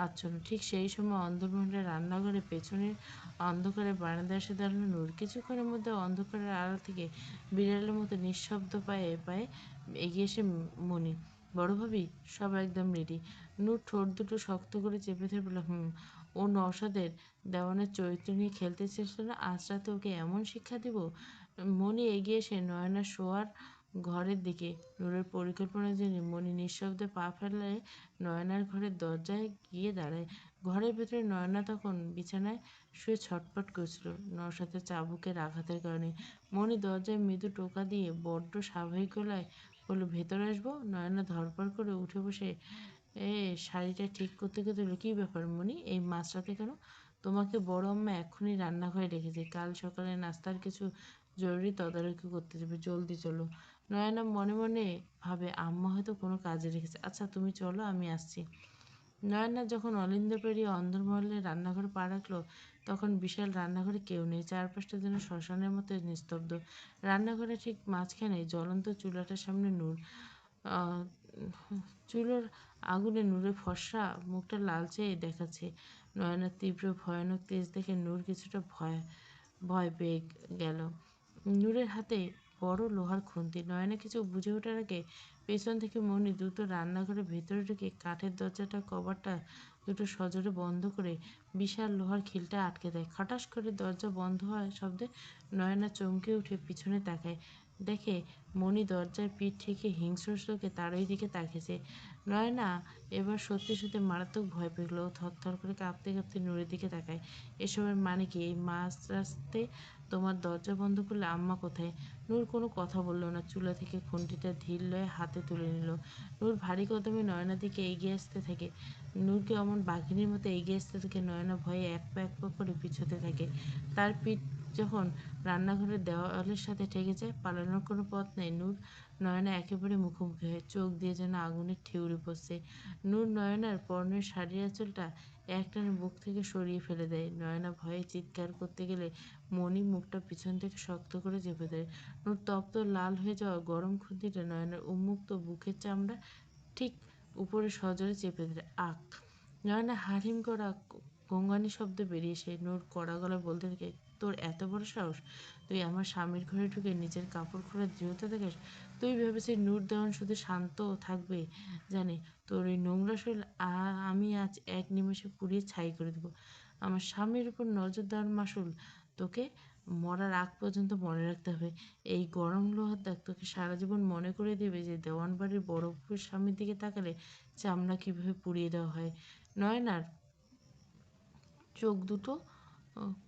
আচ্ছন্ন। ঠিক সেই সময় অন্দরমহলের রান্নাঘরে পেছনের অন্ধকারে বারান্দায় এসে দাঁড়ালো নূর। কিছুক্ষণের মধ্যে অন্ধকারের আড়াল থেকে বিড়ালের মতো নিঃশব্দ পায়ে পায়ে এগিয়ে এসে মনি। বড় ভাবি, সব একদম রেডি। নূর ঠোঁট দুটো শক্ত করে চেপে ধরে বলল, ও নওশাদের দেওয়ানের চরিত্র নিয়ে খেলতে চেয়েছিল না, আজ রাতে ওকে এমন শিক্ষা দিব। মনি এগিয়ে এসে নয়নার শোয়ার ঘরের দিকে নূরের পরিকল্পনা জেনে মনি নিঃশব্দে পা ফেলে নয়নার ঘরের দরজায় গিয়ে দাঁড়ায়। ঘরের ভেতরে নয়না তখন বিছানায় শুয়ে ছটফট করছিল নওশাদের চাবুকের আঘাতের কারণে। মনি দরজায় মৃদু টোকা দিয়ে বড্ড স্বাভাবিক গলায় বলল, ভেতরে আসবো? নয়না ধড়ফড় করে উঠে বসে শাড়িটা ঠিক করতে করতে বলল, কী ব্যাপার মনি, এই মাঝরাতে কেন? তোমাকে বড় আম্মা এক্ষুনি রান্নাঘরে রেখেছে, কাল সকালে নাস্তার কিছু জরুরি তদারকি করতে যাবে, জলদি চলো। নয়না মনে মনে ভাবে, আম্মা হয়তো কোনো কাজে রেখেছে, আচ্ছা তুমি চলো, আমি আসছি। নয়না যখন অলিন্দ পেরিয়ে অন্দরমহলে রান্নাঘরে পা রাখলো তখন বিশাল রান্নাঘরে কেউ নেই। চারপাশটা যেন শ্মশানের মতো নিস্তব্ধ। রান্নাঘরে ঠিক মাঝখানে জ্বলন্ত চুলাটার সামনে নূর। আহ, চুলোর আগুনে নূরের ফর্সা মুখটা লালচে দেখাচ্ছে। নয়নার তীব্র ভয়ানক তেজ দেখে নূর কিছুটা ভয় ভয় পেয়ে গেল। নূরের হাতে বড় লোহার খুন্তি। নয়না কিছু বুঝে ওঠার আগে পেছন থেকে মনি দ্রুত রান্নাঘরের ভেতরে ঢুকে কাঠের দরজাটা কভারটা দুটো সজোরে বন্ধ করে বিশাল লোহার খিলটা আটকে দেয়। খটাস করে দরজা বন্ধ হওয়ার শব্দে নয়না চমকে উঠে পিছনে তাকায়। দেখে মনি দরজায় পিঠ থেকে হিংস্র চোখে তারই দিকে তাকিয়েছে। নয়না এবার সত্যি সত্যি মারাত্মক ভয় পেল। ও থরথর করে কাঁপতে কাঁপতে নূরের দিকে তাকায়। এসবের মানে কি? এই মাঝ রাস্তায় তোমার দরজা বন্ধ করলে আম্মা কোথায়? নূর কোনো কথা বলল না। চুলা থেকে খুন্তিটা ধীর লয়ে হাতে তুলে নিল। নূর ভারী কদমে নয়নার দিকে এগিয়ে আসতে থাকে। নূরকে অমন বাঘিনীর মতো এগিয়ে আসতে থাকে। নয়না ভয়ে এক পা করে পিছোতে থাকে। তার পিঠ যখন রান্নাঘরের দেওয়ালের সাথে ঠেকে যায়, পালানোর কোনো পথ নেই। নয়না একেবারে মুখোমুখি হয়, চোখ দিয়ে যেন আগুনের ঠিউরে পড়ছে। নূর নয়নার পরনের শাড়ির আঁচলটা একটানে বুক থেকে সরিয়ে ফেলে দেয়। নয়না ভয়ে চিৎকার করতে গেলে মণি মুখটা পিছন থেকে শক্ত করে চেপে দেয়। নূর তপ্ত লাল হয়ে যাওয়া গরম খুন্তিটা নয়নার উন্মুক্ত বুকের চামড়া ঠিক উপরে সজোরে চেপে দেয়। আক! নয়না হাড়হিম করা গোঙানি শব্দ বেরিয়ে এসে নূর কড়া গলায় বলতে থাকে, তোর এত বড় সাহস, তুই আমার স্বামীর ঘরে ঢুকে নিজের কাপড় খোলার দৃঢ়তা দেখাস? তুই ভেবেছিস নূর দেওয়ান শুধু শান্ত থাকবে? জানে তোর ওই নোংরা শরীর আমি আজ এক নিমেষে পুড়িয়ে ছাই করে দেবো। আমার স্বামীর উপর নজর দেওয়ার মাসুল তোকে মরার আগ পর্যন্ত মনে রাখতে হবে। এই গরম লোহার দাগ তোকে সারা জীবন মনে করে দেবে যে দেওয়ান বাড়ির বড় স্বামীর দিকে তাকালে চামড়া কীভাবে পুড়িয়ে দেওয়া হয়। নয়নার চোখ দুটো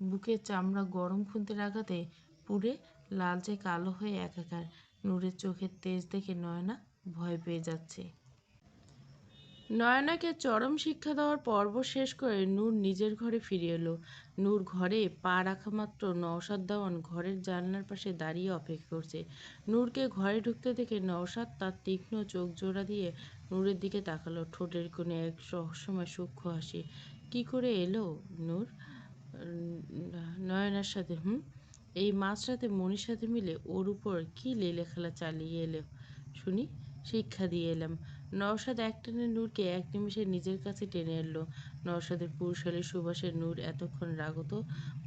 বুকের চামড়া গরম খুন্তির আঘাতে পুড়ে লালচে কালো হয়ে একাকার। নূরের চোখের তেজ দেখে নয়না ভয় পেয়ে যাচ্ছে। নয়নাকে চরম শিক্ষা দেওয়ার পর্ব শেষ করে নূর নিজের ঘরে ফিরে এলো। নূর ঘরে পা রাখা মাত্র নওশাদ দেওয়ান ঘরের জানলার পাশে দাঁড়িয়ে অপেক্ষা করছে। নূরকে ঘরে ঢুকতে দেখে নওশাদ তার তীক্ষ্ণ চোখ জোড়া দিয়ে নূরের দিকে তাকালো। ঠোঁটের কোণে এক রহস্যময় সূক্ষ্ম হাসি। কি করে এলো নূর নয়নার সাথে? এই মাঝরাতে মনির সাথে মিলে ওর উপর কি লীলা খেলা চালিয়ে এলো শুনি? শিক্ষা দিয়ে এলাম। নওশাদ একটানে নূরকে এক নিমেষে নিজের কাছে টেনে এলো। নওশাদের পুরুষালী সুবাসে নূর এতক্ষণ রাগত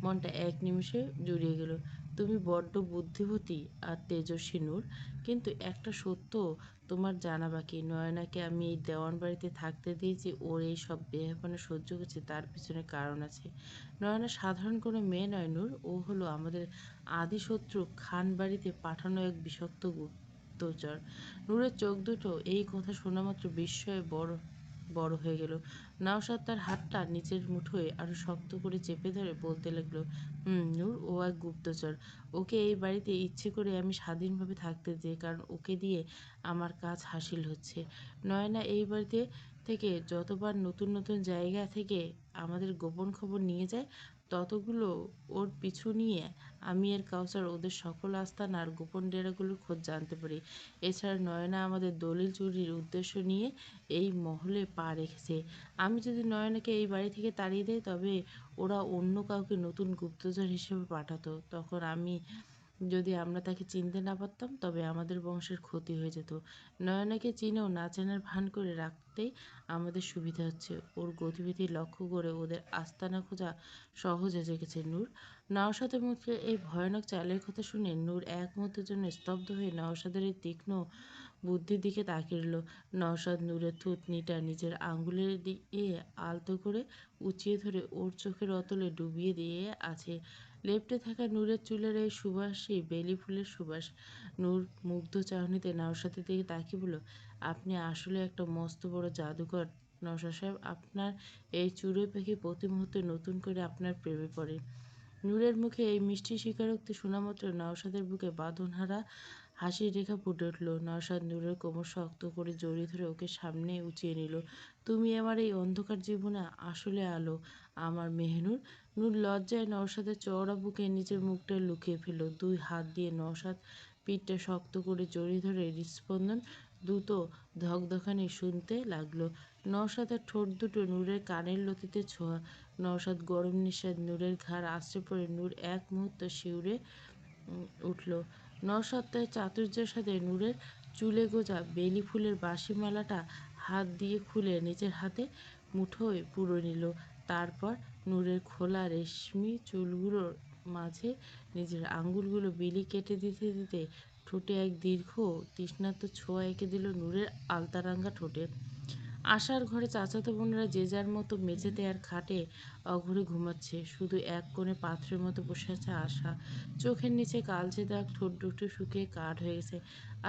মনটা এক নিমেষে জুড়িয়ে গেল। তুমি বড্ড বুদ্ধিবতী আর তেজস্বী নূর, কিন্তু একটা সত্য তোমার জানা বাকি। নয়নাকে আমি এই দেওয়ান বাড়িতে থাকতে দিয়েছি, ওর এই সব বেহাপনা সহ্য করছি, তার পিছনে কারণ আছে। নয়না সাধারণ কোনো মেয়ে নয় নূর, ও হলো আমাদের আদি শত্রু খান বাড়িতে পাঠানো এক বিষাক্ত গুপ্তচর। নূরের চোখ দুটো এই কথা শোনা মাত্র বিস্ময়ে বড় বড় হয়ে গেল। নওশাদ তার হাতটা নিচের মুঠোয় আরো শক্ত করে চেপে ধরে বলতে লাগলো, নূর, ও এক গুপ্তচর। ওকে এই বাড়িতে ইচ্ছে করে আমি স্বাধীনভাবে থাকতে দিই, কারণ ওকে দিয়ে আমার কাজ হাসিল হচ্ছে। নয়না এই বাড়িতে থেকে যতবার নতুন নতুন জায়গা থেকে আমাদের গোপন খবর নিয়ে যায়, ততগুলো ওর পিছু নিয়ে আমি আর কাউসার ওদের সকল আস্তানা আর গোপন ডেরাগুলোর খোঁজ জানতে পারি। এছাড়া নয়না আমাদের দলিল চুরির উদ্দেশ্য নিয়ে এই মহলে পা রেখেছে। আমি যদি নয়নাকে এই বাড়ি থেকে তাড়িয়ে দেয়, তবে ওরা অন্য কাউকে নতুন গুপ্তচর হিসেবে পাঠাতো। তখন যদি আমরা তাকে চিনতে না পারতাম, তবে আমাদের বংশের ক্ষতি হয়ে যেত। নয়নাকে চিনেও না চেনার ভান করে রাখতেই আমাদের সুবিধা হচ্ছে। ওর গতিবিধি লক্ষ্য করে ওদের আস্তানা খোঁজা সহজ হয়ে গেছে। নওশাদের মুখে এই ভয়ানক চালের কথা শুনে নূর এক মুহূর্তের জন্য স্তব্ধ হয়ে নওশাদের এই তীক্ষ্ণ বুদ্ধির দিকে তাকিয়ে রইল। নওশাদ নূরের থুতনিটা নিজের আঙুলের দিয়ে আলতো করে উঁচিয়ে ধরে ওর চোখের অতলে ডুবিয়ে দিয়ে আছে। লেপ্টে থাকা নূরের চুলের এই সুবাসই বেলি ফুলের সুবাস। নূর মুগ্ধ চাহনিতে নওশাদের দিকে তাকিয়ে বলল, আপনি আসলে একটা মস্ত বড় জাদুকর নওশাদ সাহেব। আপনার এই চড়ুই পাখি প্রতি মুহূর্তে নতুন করে আপনার প্রেমে পড়ে। নূরের মুখে এই মিষ্টি স্বীকারোক্তি শোনামাত্র নওশাদের বুকে বাঁধনহারা হাসির রেখা ফুটে উঠল। নওশাদ নূরের কোমর শক্ত করে জড়িয়ে ধরে ওকে সামনে উঁচিয়ে নিল। তুমি আমার এই অন্ধকার জীবনে আসলে আলো, আমার মেহনুর। নূর লজ্জায় নওশাদের চওড়া বুকে নিজের মুখটা লুকিয়ে ফেলল। দুই হাত দিয়ে নওশাদ পিঠটা শক্ত করে জড়িয়ে ধরে হৃৎস্পন্দন দ্রুত ধকধকানি শুনতে লাগলো। নওশাদের ঠোঁট দুটো নূরের কানের লতিতে ছোঁয়া। নওশাদ গরম নিঃশ্বাস নূরের ঘাড় আছড়ে পড়ে নূর এক মুহূর্ত শিউরে উঠল। নওশাদ তার চাতুর্যের সাথে নূরের চুলে গোজা বেলি ফুলের বাঁশি মালাটা হাত দিয়ে খুলে নিজের হাতে মুঠোয় পুরে নিল। তারপর নূরের খোলা রেশমি চুলগুলোর মাঝে নিজের আঙুলগুলো বিলি কেটে দিতে দিতে ঠোঁটে এক দীর্ঘ তৃষ্ণার্ত ছোঁয়া এঁকে দিল নূরের আলতারাঙ্গা ঠোঁটে। আশার ঘরে চাচাতো বোনেরা যে যার মতো মেঝেতে আর খাটে অঘরে ঘুমাচ্ছে। শুধু এক কোণে পাথরের মতো বসে আছে আশা। চোখের নিচে কালচে দাগ, ঠোঁট দুটো শুকিয়ে কাঠ হয়ে গেছে।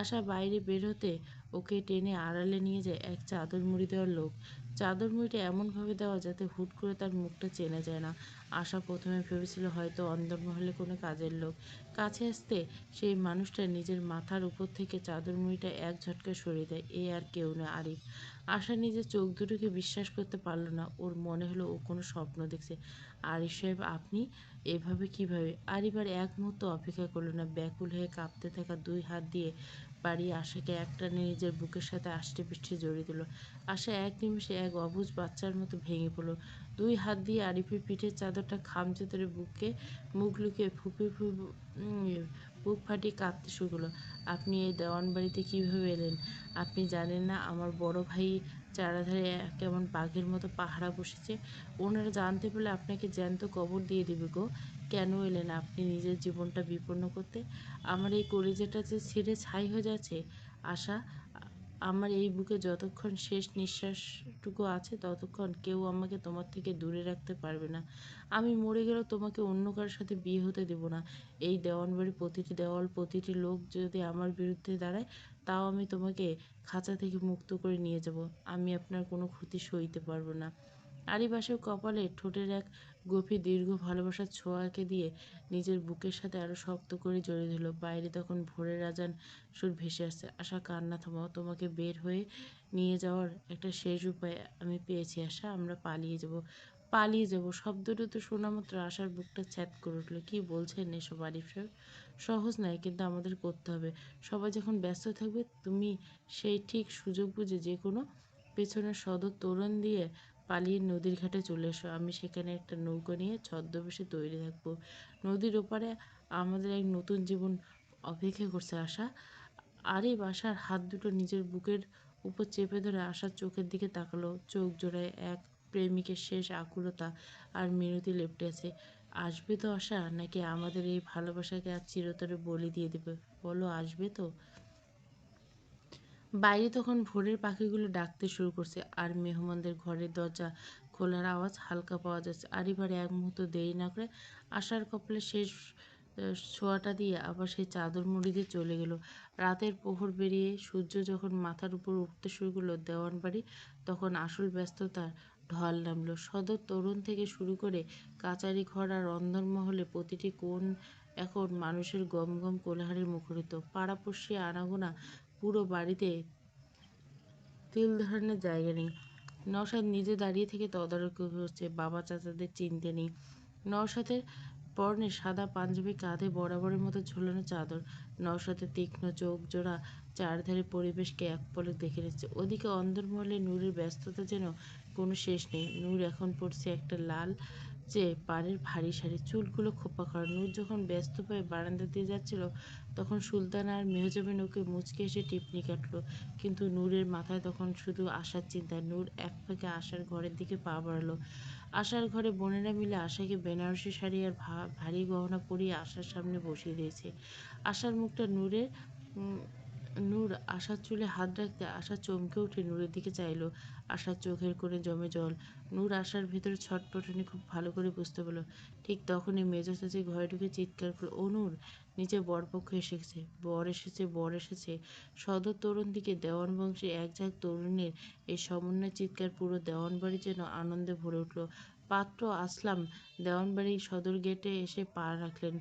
আশা বাইরে বের হতে ওকে টেনে আড়ালে নিয়ে যায় এক চাদর মুড়ি দেওয়ার লোক। চাদর মুড়িটা এমনভাবে দেওয়া যাতে হুট করে তার মুখটা চেনা যায় না। আশা প্রথমে ভেবেছিল হয়তো অন্দরমহলে কোনো কাজের লোক। কাছে আসতে সেই মানুষটা নিজের মাথার উপর থেকে চাদর মুড়িটা এক ঝটকায় সরিয়ে দেয়। এ আর কেউ না, আরিফ। আশা নিজের চোখ দুটোকে বিশ্বাস করতে পারল না। ওর মনে হলো ও কোনো স্বপ্ন দেখছে। আরিফ সাহেব, আপনি এভাবে কিভাবে? আরিফ আর এক মুহূর্ত অপেক্ষা করল না। ব্যাকুল হয়ে কাঁপতে থাকা দুই হাত দিয়ে বাড়িয়ে আশাকে একটানে নিজের বুকের সাথে আষ্টে পৃষ্ঠে জড়িয়ে দিল। আশা এক নিমিষে এক অবুঝ বাচ্চার মতো ভেঙে পড়ল। দুই হাত দিয়ে আরিফের পিঠের চাদরটা খামচে ধরে বুকে মুখ লুকিয়ে বুক ফাটিয়ে কাঁদতে শুরু করলো। আপনি এই দেওয়ান বাড়িতে কীভাবে এলেন? আপনি জানেন না আমার বড় ভাই চারাধারে কেমন বাঘের মতো পাহারা বসেছে? ওনারা জানতে পারলে আপনাকে জ্যান্ত কবর দিয়ে দেবে গো। কেন এলেন আপনি নিজের জীবনটা বিপন্ন করতে? আমার এই কলিজাটা যে ছিঁড়ে ছাই হয়ে যাচ্ছে। আশা, আমার এই বুকে যতক্ষণ শেষ নিঃশ্বাসটুকু আছে, ততক্ষণ কেউ আমাকে তোমার থেকে দূরে রাখতে পারবে না। আমি মরে গেলেও তোমাকে অন্য কারোর সাথে বিয়ে হতে দেব না। এই দেওয়ানবাড়ির প্রতিটি দেওয়াল, প্রতিটি লোক যদি আমার বিরুদ্ধে দাঁড়ায়, তাও আমি তোমাকে খাঁচা থেকে মুক্ত করে নিয়ে যাব। আমি আপনার কোনো ক্ষতি সইতে পারবো না। আরিবাসের কপালে ঠোঁটের এক গভীর দীর্ঘ ভালোবাসার ছোঁয়াকে দিয়ে নিজের বুকের সাথে আরো শক্ত করে জড়িয়ে ধরল। বাইরে তখন ভোরের আজান সুর ভেসে আসছে। আশা, কান্না থামাও। তোমাকে বের হয়ে নিয়ে যাওয়ার একটা শেষ উপায় আমি পেয়েছি আশা। আমরা পালিয়ে যাব। পালিয়ে যাব। শব্দটা তো শোনা মাত্র আশার বুকটা ছ্যাদ করে উঠল। কি বলছেন এসব আরিফ সাহেব? সহজ নয়, কিন্তু আমাদের করতে হবে। সবাই যখন ব্যস্ত থাকবে, তুমি সেই ঠিক সুযোগ বুঝে যে কোনো পেছনের সদর তোরণ দিয়ে পালিয়ে নদীর ঘাটে চলে এসো। আমি সেখানে একটা নৌকো নিয়ে ছদ্মবেশে তৈরি থাকবো। নদীর ওপারে আমাদের এক নতুন জীবন অপেক্ষা করছে আশা। আরিফ আশার হাত দুটো নিজের বুকের উপর চেপে ধরে আশার চোখের দিকে তাকালো। চোখ জোড়ায় এক প্রেমিকের শেষ আকুলতা আর মিনতি লেপ্টে আছে। আসবে তো আশা, নাকি আমাদের এই ভালোবাসাকে আজ চিরতরে বলি দিয়ে দেবে? বলো, আসবে তো? বাইরে তখন ভোরের পাখিগুলো ডাকতে শুরু করছে, আর মেহমানদের ঘরের দরজা খোলার আওয়াজ হালকা পাওয়া যাচ্ছে। আরিবার এক মুহূর্ত দেরি না করে আশার কপালে শেষ ছোঁয়াটা দিয়ে আবার সেই চাদর মুড়ি দিয়ে চলে গেল। রাতের প্রহর বেরিয়ে সূর্য যখন মাথার উপর উঠতে শুরু করলো দেওয়ান বাড়ি, তখন আসল ব্যস্ততার ঢল নামলো। সদর তরুণ থেকে শুরু করে কাচারি ঘর আর অন্দরমহলে প্রতিটি কোণ এখন মানুষের গমগম কোলাহলে মুখরিত। পাড়াপড়শি আনাগোনা পুরো বাড়িতে তিল ধারণের জায়গা নেই। নওশাদ নিজে দাঁড়িয়ে থেকে তদারকি করছে। বাবা চাচাদের চিনতে নেই। নওশাদের পরনে সাদা পাঞ্জাবি, কাঁধে বরাবরের মতো ঝুলানো চাদর। নওশাদের তীক্ষ্ণ চোখ জোড়া চারধারে পরিবেশকে এক পলক দেখে নিচ্ছে। ওদিকে অন্দরমহলে নূরের ব্যস্ততা যেন কোনো শেষ নেই। নূর এখন পড়ছে একটা লাল যে পাড়ের ভারী শাড়ি, চুলগুলো খোপা করা। নূর যখন ব্যস্ত পায়ে বারান্দা দিয়ে যাচ্ছিল, তখন সুলতানা আর মেহজাবিন ওকে মুচকে এসে টিপনি কাটলো। কিন্তু নূরের মাথায় তখন শুধু আশার চিন্তা। নূর এক ফাঁকে আশার ঘরের দিকে পা বাড়ালো। আশার ঘরে বোনেরা মিলে আশাকে বেনারসি শাড়ি আর ভারী গহনা পরিয়ে আশার সামনে বসিয়ে দিয়েছে। আশার মুখটা নূরের উম, নূর আশার চুলে হাত রাখতে আশা চমকে উঠে নূরের দিকে চাইলো। আশার চোখের কোণে জমে জল। নূর আশার ভেতরে ছটপটানি খুব ভালো করে বুঝতে পারলো। ঠিক তখনই মেজো চাচি ঘরে ঢুকে চিৎকার করলো, ও নূর, নিচে বরপক্ষ এসেছে, বর এসেছে, বর এসেছে। সদর তরুণ দিকে দেওয়ান বংশী এক ঝাঁক তরুণীর এই সমন্বয় চিৎকার পুরো দেওয়ানবাড়ি যেন আনন্দে ভরে উঠল। পাত্র আসলাম দেওয়ানবাড়ির সদর গেটে এসে পা রাখলেন।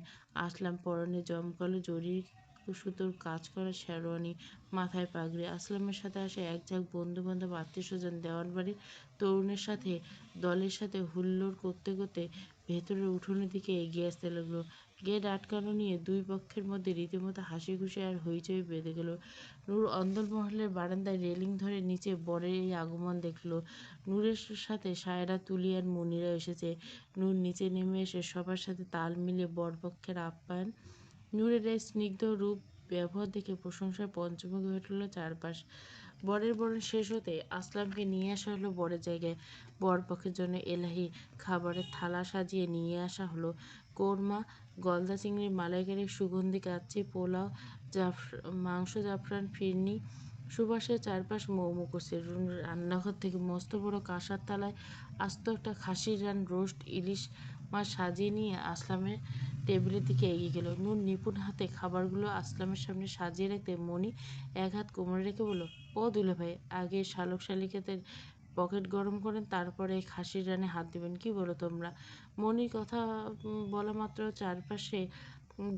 আসলাম পরনে জমকালো জরির সুতোর কাজ করা শেরওয়ানি, মাথায় পাগড়ি। আসলামের সাথে আসে এক ঝাঁক বন্ধু বান্ধব, আত্মীয় স্বজন। দেওয়ানবাড়ির তরুণের সাথে দলের সাথে হুল্লোড় করতে করতে ভেতরের উঠোনের দিকে এগিয়ে আসতে লাগলো। গেট আটকানো নিয়ে দুই পক্ষের মধ্যে রীতিমতো হাসি খুশি আর হইচই বেঁধে গেল। নূর অন্দরমহলের বারান্দায় রেলিং ধরে নিচে বরের এই আগমন দেখল। নূরের সাথে সায়রা, তুলি আর মুনিরা এসেছে। নূর নিচে নেমে এসে সবার সাথে তাল মিলিয়ে বরপক্ষের আপ্যায়ন। নূরের এই স্নিগ্ধ রূপ ব্যবহার দেখে প্রশংসায় পঞ্চমুখ হয়ে উঠল চারপাশ। বরের বরণ শেষ হতে আসলামকে নিয়ে আসা হলো বরের জায়গায়। বরপক্ষের জন্য এলাহি খাবারের থালা সাজিয়ে নিয়ে আসা হলো। কোরমা, গলদা চিংড়ি, মালাইকারি, সুগন্ধি কাচ্চি, পোলাও, মাংস, জাফরান, ফিরনি। সুবাসের চারপাশ মৌ মৌ করছে। রান্নাঘর থেকে মস্ত বড় কাঁসার থালায় আস্ত একটা খাসির রান, রোস্ট, ইলিশ মাছ সাজিয়ে নিয়ে আসলামের টেবিলের দিকে এগিয়ে গেল। নূর নিপুণ হাতে খাবারগুলো আসলামের সামনে সাজিয়ে রাখতে মণি এক হাত কোমরে রেখে বলল, ও দুলাভাই, আগে শালক শালিকাদের পকেট গরম করেন, তারপরে এই খাসির রানে হাত দিবেন, কি বলো তোমরা? মনির কথা বলা মাত্র চারপাশে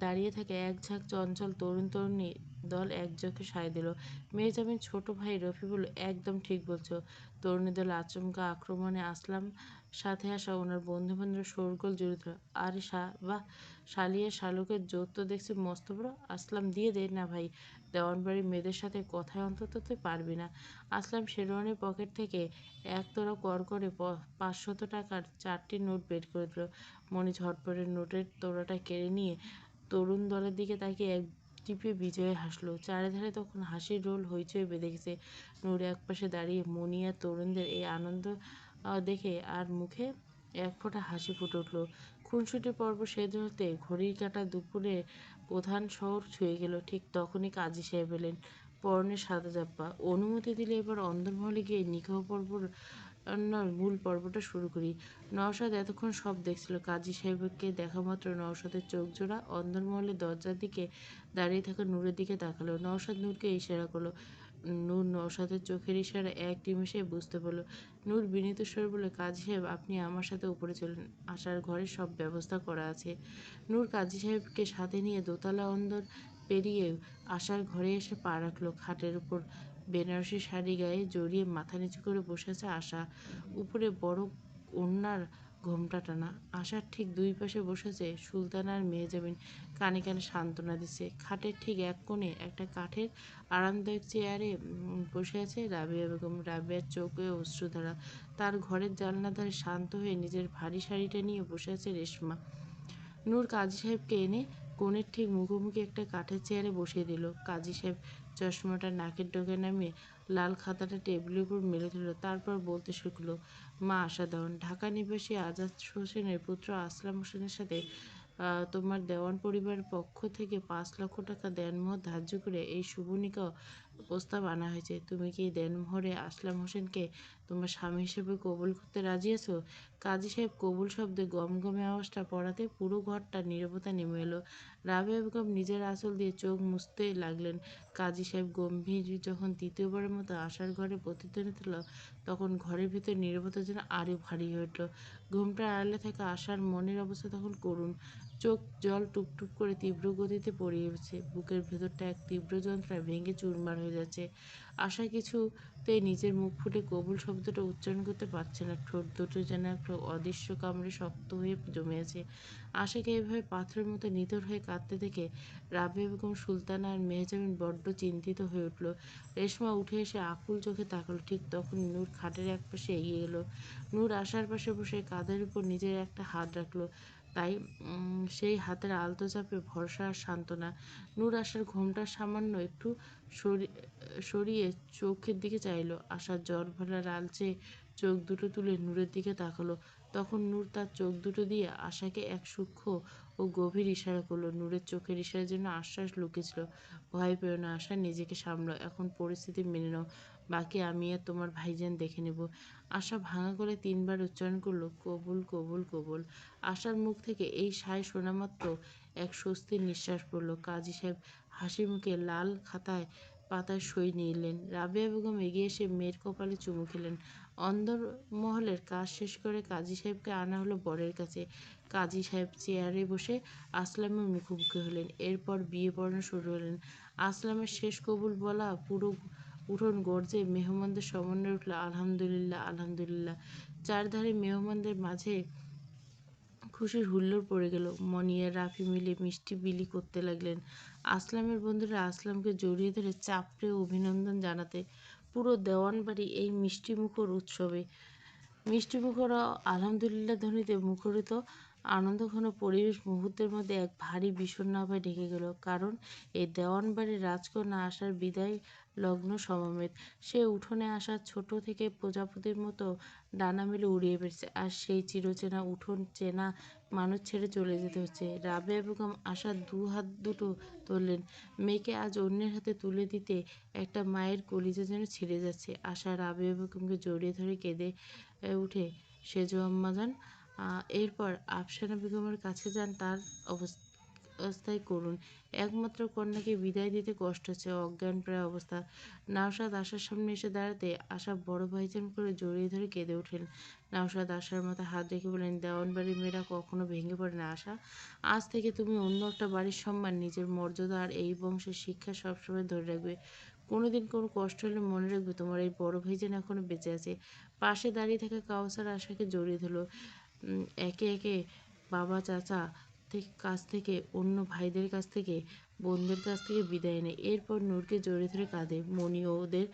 দাঁড়িয়ে থাকে এক ঝাঁক চঞ্চল তরুণ তরুণী দল একযোগে সায় দিল। মেহজাবিন ছোট ভাই রফি বলল, একদম ঠিক বলছো। তরুণী দল আচমকা আক্রমণে আসলাম সাথে আসা ওনার বন্ধু বান্ধব শোরগোল জড়িয়ে ধরল। আরে বাহ, শালিয়া শালুকের জোর তো দেখছি মস্ত বড়। আসলাম, দিয়ে দে না ভাই, দেওয়ানবাড়ির মেয়েদের সাথে কথায় অন্তত তুই পারবি না। আসলাম শেরওয়ানির পকেট থেকে একতরা কর করে 500 টাকার 4টি নোট বের করে দিল। মণি ঝটপটে নোটের তোড়াটা কেড়ে নিয়ে তরুণ দলের দিকে তাকিয়ে এক টিপে বিজয়ে হাসলো। চারিধারে তখন হাসির রোল হইচই বেঁধে গেছে। নূর একপাশে দাঁড়িয়ে মণি আর তরুণদের এই আনন্দ দেখে আর মুখে এক ফোঁটা হাসি ফুটে উঠল। খুনসুটির পর্ব শেষ হতে ঘড়ির কাঁটা দুপুরে প্রধান শহর ছুঁয়ে গেল। ঠিক তখনই কাজী সাহেব এলেন, পরনে সাদা জাব্বা। অনুমতি দিলে এবার অন্দরমহলে গিয়ে নিকাহ পর্বর মূল পর্বটা শুরু করি। নওশাদ এতক্ষণ সব দেখছিল। কাজী সাহেবকে দেখা মাত্র নওশাদের চোখ জোড়া অন্দরমহলের দরজার দিকে দাঁড়িয়ে থাকা নূরের দিকে তাকালো। নওশাদ নূরকে ইশারা করলো। নূর নওশাদের চোখের ইশারা এক নিমেষে বুঝতে পারল। নূর বিনীত স্বরে বলল, কাজী সাহেব, আপনি আমার সাথে উপরে চলুন, আসার ঘরে সব ব্যবস্থা করা আছে। নূর কাজী সাহেবকে সাথে নিয়ে দোতলা অন্দর পেরিয়ে আশার ঘরে এসে পা রাখলো। খাটের উপর বেনারসি শাড়ি গায়ে জড়িয়ে মাথা নিচু করে বসে আছে আশা। উপরে বড় ওড়নার ঘোমটা টানা। আশার ঠিক দুই পাশে বসেছে সুলতানা আর মেহজাবিন, কানে কানে সান্ত্বনা দিচ্ছে। খাটের ঠিক এক কোণে একটা কাঠের আরামদায়ক চেয়ারে বসে আছে রাবেয়া বেগম। রাবেয়ার চোখে অশ্রুধারা। তার ঘরের জানলার ধারে শান্ত হয়ে নিজের ভারী শাড়িটা নিয়ে বসে আছে রেশমা। নূর কাজী সাহেবকে এনে কোণের ঠিক মুখোমুখি একটা কাঠের চেয়ারে বসিয়ে দিল। কাজী সাহেব চশমাটা নাকের ডগায় নামিয়ে লাল খাতাটা টেবিলের উপর মেলে ধরল। তারপর বলতে শুরু করলো, মা আশা দেওয়ান, ঢাকা নিবাসী আজাদ হোসেনের পুত্র আসলাম হোসেনের সাথে তোমার দেওয়ান পরিবারের পক্ষ থেকে 5 লক্ষ টাকা দেনমোহর ধার্য করে এই শুভ নিকাহ প্রস্তাব আনা হয়েছে। তুমি কি এই দেনমোহরে আসলাম হোসেনকে তোমার স্বামী হিসেবে কবুল করতে রাজি আছো? কাজী সাহেব কবুল শব্দে গমগমে আওয়াজটা পড়াতে পুরো ঘরটা নীরবতা নেমে এলো। রাবেয়া বেগম নিজের আঁচল দিয়ে চোখ মুছতে লাগলেন। কাজী সাহেব গম্ভীর যখন তৃতীয়বারের মতো আশার ঘরে প্রতিধ্বনিত হলো, তখন ঘরের ভিতর নীরবতা যেন আরও ভারী হয়ে উঠল। ঘুমটার আড়ালে থাকা আশার মনের অবস্থা তখন করুণ। চোখ জল টুপটুপ করে তীব্র গতিতে পড়িয়েছে। বুকের ভেতরটা এক তীব্র যন্ত্রণায় ভেঙে চুরমার হয়ে যাচ্ছে। আশা কিছুতেই নিজের মুখ ফুটে কবুল শব্দটা উচ্চারণ করতে পারছে না। ঠোঁট দুটো যেন একটা অদৃশ্য কামড়ে শক্ত হয়ে জমে আছে। আশাকে এভাবে পাথরের মতো নিথর হয়ে কাঁদতে দেখে রাবেয়া বেগম সুলতানা আর মেহজাবিন বড্ড চিন্তিত হয়ে উঠল। রেশমা উঠে এসে আকুল চোখে তাকালো। ঠিক তখন নূর খাটের একপাশে এগিয়ে এলো। নূর আশার পাশে বসে কাঁধের উপর নিজের একটা হাত রাখলো। তাই সেই হাতের আলতো চাপে ভরসা আর সান্ত্বনা। নূর আশার ঘোমটা সামান্য একটু সরিয়ে চোখের দিকে চাইল। আশার জ্বর ভরা লালচে চোখ দুটো তুলে নূরের দিকে তাকালো। তখন নূর তার চোখ দুটো দিয়ে আশাকে এক সূক্ষ্ম ও গভীর ইশারা করলো। নূরের চোখের ইশারার জন্য আশ্বাস লুকিয়েছিল। ভয় পেও না আশা, নিজেকে সামলাও, এখন পরিস্থিতি মেনে নাও, বাকি আমি আর তোমার ভাইজান দেখে নেব। আশা ভাঙা গলায় ৩ বার উচ্চারণ করলো, কবুল কবুল কবুল। আশার মুখ থেকে এই সায় শোনা মাত্র এক স্বস্তির নিঃশ্বাস পড়ল। কাজী সাহেব হাসি মুখে লাল খাতায় পাতায় সই নিলেন। রাবেয়া বেগম এগিয়ে এসে মেয়ের কপালে চুমু খেলেন। অন্দরমহলের কাজ শেষ করে কাজী সাহেবকে আনা হলো বরের কাছে। কাজী সাহেব চেয়ারে বসে আসলামের মুখোমুখি হলেন। এরপর বিয়ে পড়ানো শুরু হলেন। আসলামের শেষ কবুল বলা পুরো উঠোন গর্জে মেহমানদের সমন্বয়ে উঠল, আলহামদুলিল্লাহ আলহামদুলিল্লাহ। চারধারে মেহমানদের মাঝে খুশির হুল্লোড় পড়ে গেল। মনিয়া রাফি মিলে মিষ্টি বিলি করতে লাগলেন। আসলামের বন্ধুরা আসলামকে জড়িয়ে ধরে চাপড়ে অভিনন্দন জানাতে পুরো দেওয়ানবাড়ি এই মিষ্টিমুখর উৎসবে মিষ্টিমুখর আলহামদুলিল্লাহ ধ্বনিতে মুখরিত। আনন্দঘন পরিবেশ মুহূর্তের মধ্যে এক ভারী বিষণ্ণতায় ঢেকে গেল। কারণ এই দেওয়ানবাড়ির রাজকন্যা আসার বিদায় লগ্ন সমাবেত। সে উঠোনে আসা ছোট থেকে প্রজাপতির মতো ডানা মেলে উড়িয়ে বেড়েছে। আর সেই চিরচেনা উঠোন চেনা মানুষ ছেড়ে চলে যেতে হচ্ছে। রাবেয়া বেগম আশার হাত দুটো ধরলেন। মেয়েকে আজ অন্যের হাতে তুলে দিতে একটা মায়ের কলিজা যেন ছিঁড়ে যাচ্ছে। আশা রাবেয়া বেগমকে জড়িয়ে ধরে কেঁদে উঠে, সেজো আম্মাজান। এরপর আফসানা বেগমের কাছে যান। তার অবস্থায় করুন। একমাত্র কন্যাকে বিদায় দিতে কষ্ট হচ্ছে, অজ্ঞানপ্রায় অবস্থা। নওশাদ আশার সামনে এসে দাঁড়াতে আশা বড় ভাইজান করে জড়িয়ে ধরে কেঁদে ওঠেন। নওশাদ আশার মাথায় হাত রেখে বলেন, দেওয়ানবাড়ির মেয়েরা কখনো ভেঙে পড়ে না আশা। আজ থেকে তুমি অন্য একটা বাড়ির সম্মান, নিজের মর্যাদা আর এই বংশের শিক্ষা সবসময় ধরে রাখবে। কোনোদিন কোনো কষ্ট হলে মনে রাখবে তোমার এই বড় ভাইজান এখনো বেঁচে আছে। পাশে দাঁড়িয়ে থাকা কাউসার আশাকে জড়িয়ে ধরল। একে একে বাবা, চাচা কাছ থেকে, অন্য ভাইদের কাছ থেকে, বোনদের কাছ থেকে বিদায় নেয়। এরপর নূরকে জড়িয়ে ধরে কাঁদে মনি ও ওদের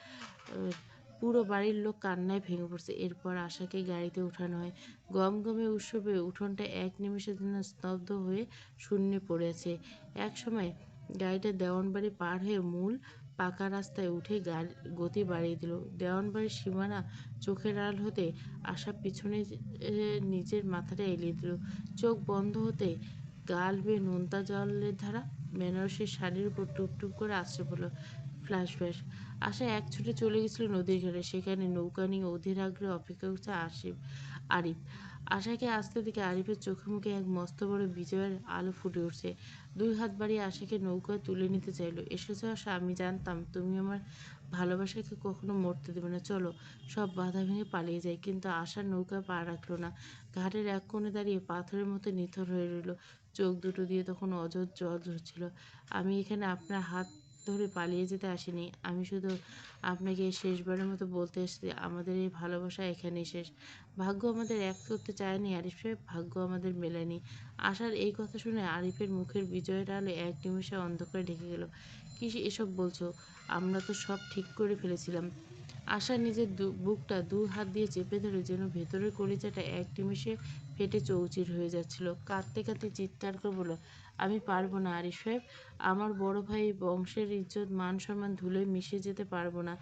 পুরো বাড়ির লোক কান্নায় ভেঙে পড়ছে। এরপর আশাকে গাড়িতে উঠানো হয়। গমগমে উৎসবে উঠোনটা এক নিমেষের জন্য স্তব্ধ হয়ে শূন্যে পড়ে আছে। এক সময় গাড়িটা দেওয়ানবাড়ি পার হয়ে মূল পাকা রাস্তায় উঠে গতি বাড়িয়ে দিল। দেওয়ানবাড়ির সীমানা চোখের আড়াল হতে আশা পিছনে নিজের মাথাটা এলিয়ে দিল। চোখ বন্ধ হতে গাল বেয়ে নোনতা জলের ধারা বেনারসির শাড়ির উপর টুপটুপ করে আছড়ে পড়ল। ফ্ল্যাশ। আশা এক ছুটে চলে গেছিল নদীর ঘাটে। সেখানে নৌকা নিয়ে অধীর আগ্রহে অপেক্ষা করছে আরিফ। আশাকে আসতে দেখে আরিফের চোখে মুখে এক মস্ত বড় বিজয়ের আলো ফুটে উঠছে। 2 হাত বাড়িয়ে আশাকে নৌকায় তুলে নিতে চাইল। এসেছো আশা, আমি জানতাম তুমি আমার ভালোবাসাকে কখনো মরতে দেবে না। চলো, সব বাধা ভেঙে পালিয়ে যায়। কিন্তু আশার নৌকায় পা রাখলো না। ঘাটের এক কোণে দাঁড়িয়ে পাথরের মতো নিথর হয়ে রইল। চোখ দুটো দিয়ে তখন অঝোর জল ঝরছিল। আমি এখানে আপনার হাত ধরে পালিয়ে যেতে আসিনি। আমি শুধু আপনাকে এই শেষবারের মতো বলতে এসেছি, আমাদের এই ভালোবাসা এখানেই শেষ। ভাগ্য আমাদের এক করতে চায়নি আরিফ সাহেব, ভাগ্য আমাদের মেলেনি। আশার এই কথা শুনে আরিফের মুখের বিজয়ের আলো এক নিমেষে অন্ধকারে ঢেকে গেল। কি এসব বলছো? আমরা তো সব ঠিক করে ফেলেছিলাম। আশা নিজের বুকটা 2 হাত দিয়ে চেপে ধরে যেন ভেতরের কলিজাটা এক নিমেষে ফেটে চৌচির হয়ে যাচ্ছিল। কাঁদতে কাঁদতে চিৎকার করে বলল, আমি পারবো না আরিফ সাহেব। আমার বড় ভাই বংশের ইজ্জত মান সম্মান ধুলোয় মিশে যেতে পারবো না।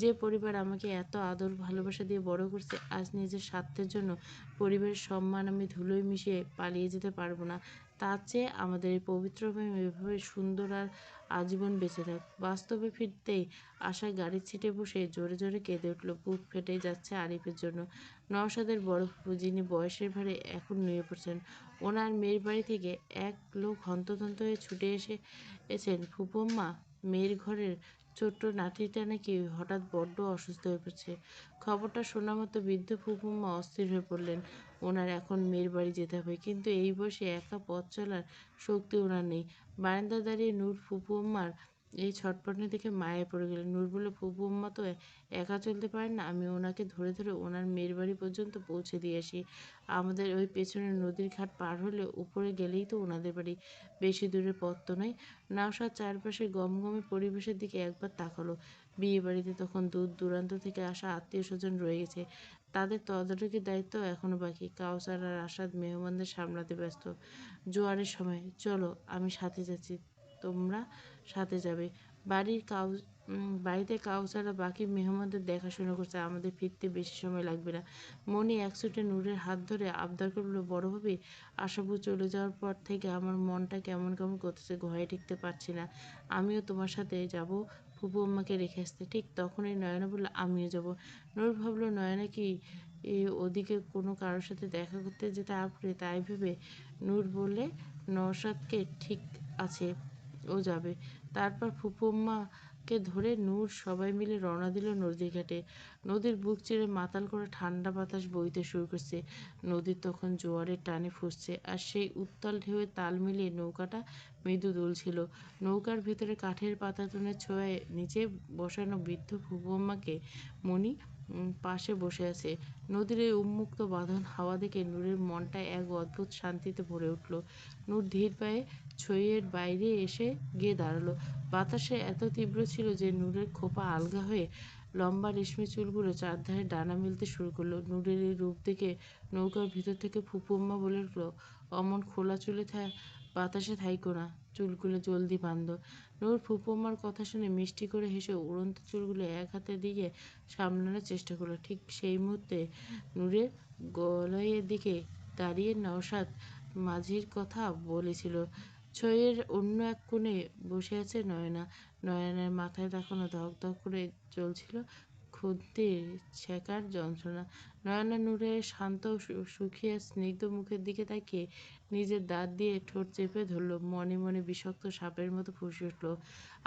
যে পরিবার আমাকে এত আদর ভালোবাসা দিয়ে বড় করছে, আজ নিজের স্বার্থের জন্য পরিবারের সম্মান আমি ধুলোয় মিশিয়ে পালিয়ে যেতে পারবো না। তার চেয়ে আমাদের এই পবিত্র প্রেম এভাবে সুন্দর আর আজীবন বেঁচে থাক। বাস্তবে ফিরতেই আশা গাড়ির সিটে বসে জোরে জোরে কেঁদে উঠল। বুক ফেটে যাচ্ছে আরিফের জন্য। নওশাদের বড় ফুপু, যিনি বয়সের ভারে এখন নুয়ে পড়ছেন, ওনার মেয়ের বাড়ি থেকে এক লোক হন্তদন্ত হয়ে ছুটে এসেছেন। ফুপুম্মা, মেয়ের ঘরের ছোট্ট নাতিটা নাকি হঠাৎ বড্ড অসুস্থ হয়ে পড়ছে। খবরটা শোনা মতো বৃদ্ধ ফুপুম্মা অস্থির হয়ে পড়লেন। ওনার এখন মেয়ের বাড়ি যেতে হবে, কিন্তু এই বয়সে একা পথ চলার শক্তি ওনার নেই। বারান্দায় দাঁড়িয়ে নূর ফুপু আম্মার এই ছটফটানি দেখে মায়ায় পড়ে গেল। নূর বলল, ফুপু আম্মা তো একা চলতে পারেন না, আমি ওনাকে ধরে ধরে ওনার মেয়ের বাড়ি পর্যন্ত পৌঁছে দিয়ে আসি। আমাদের ওই পেছনের নদীর ঘাট পার হলে উপরে গেলেই তো ওনাদের বাড়ি, বেশি দূরের পথ তো নয়। নওশাদ চারপাশে গমগমে পরিবেশের দিকে একবার তাকালো। বিয়ে বাড়িতে তখন দূর দূরান্ত থেকে আসা আত্মীয় স্বজন রয়ে গেছে, তাদের তদারকির দায়িত্ব এখনো বাকি। কাউসার আর আসাদ মেহমানদের সামলাতে ব্যস্ত। জোয়ারের সময়, চলো আমি সাথে যাচ্ছি, তোমরা সাথে যাবে। বাড়িতে কাউসাররা বাকি মেহমানদের দেখাশোনা করছে, আমাদের ফিরতে বেশি সময় লাগবে না। মনি একছুটে নূরের হাত ধরে আবদার করলো, বড় ভাবি, আশাবু চলে যাওয়ার পর থেকে আমার মনটা কেমন কেমন করতেছে, ঘরে টিকতে পারছি না। আমিও তোমার সাথে যাব ফুপু আম্মাকে রেখে আসতে। ঠিক তখনই নয়না বলল, আমিও যাব। নূর ভাবলো নয়না কি ওদিকে কোনো কারোর সাথে দেখা করতে যেতে আপড়ে, তাই ভেবে নূর বলে নওশাদকে, ঠিক আছে ও যাবে। তারপর ফুপুম্মাকে ধরে নূর সবাই মিলে রওনা দিল নদীর ঘাটে। নদীর বুক চিরে মাতাল করে ঠান্ডা বাতাস বইতে শুরু করছে। নদী তখন জোয়ারের টানে ফুসছে, আর সেই উত্তাল ঢেউয়ে তাল মিলিয়ে নৌকাটা মৃদু দুলছিল। নৌকার ভিতরে কাঠের পাতাতনের ছোঁয়ায় নিচে বসানো বৃদ্ধ ফুপুম্মাকে মণি পাশে বসে আছে। নদীর এই উন্মুক্ত বাঁধন হাওয়া দেখে নূরের মনটা এক অদ্ভুত শান্তিতে ভরে উঠল। নূর ধীর পায়ে ছইয়ের বাইরে এসে গিয়ে দাঁড়ালো। বাতাসে এত তীব্র ছিল যে নূরের খোপা আলগা হয়ে লম্বা রেশমি চুলগুলো চারধারে ডানা মেলতে শুরু করলো। নূরের এই রূপ দেখে নৌকার ভিতর থেকে ফুপুম্মা বলে উঠল, অমন খোলা চুলে বাতাসে থাইকো না, চুলগুলো জলদি বাঁধো। নূর ফুপুম্মার কথা শুনে মিষ্টি করে হেসে উড়ন্ত চুলগুলো এক হাতে দিয়ে সামলানোর চেষ্টা করলো। ঠিক সেই মুহূর্তে নূরের গলয়ের দিকে দাঁড়িয়ে নওশাদ মাঝির কথা বলেছিল। ছইয়ের অন্য এক কোণে বসে আছে নয়না। নয়নার মাথায় তখনও ধক ধক করে চলছিল খুন্তির ছেঁকার যন্ত্রণা। নয়না নূরের শান্ত সুখী আর স্নিগ্ধ মুখের দিকে তাকিয়ে নিজের দাঁত দিয়ে ঠোঁট চেপে ধরল। মনে মনে বিষাক্ত সাপের মতো ফুঁসে উঠল,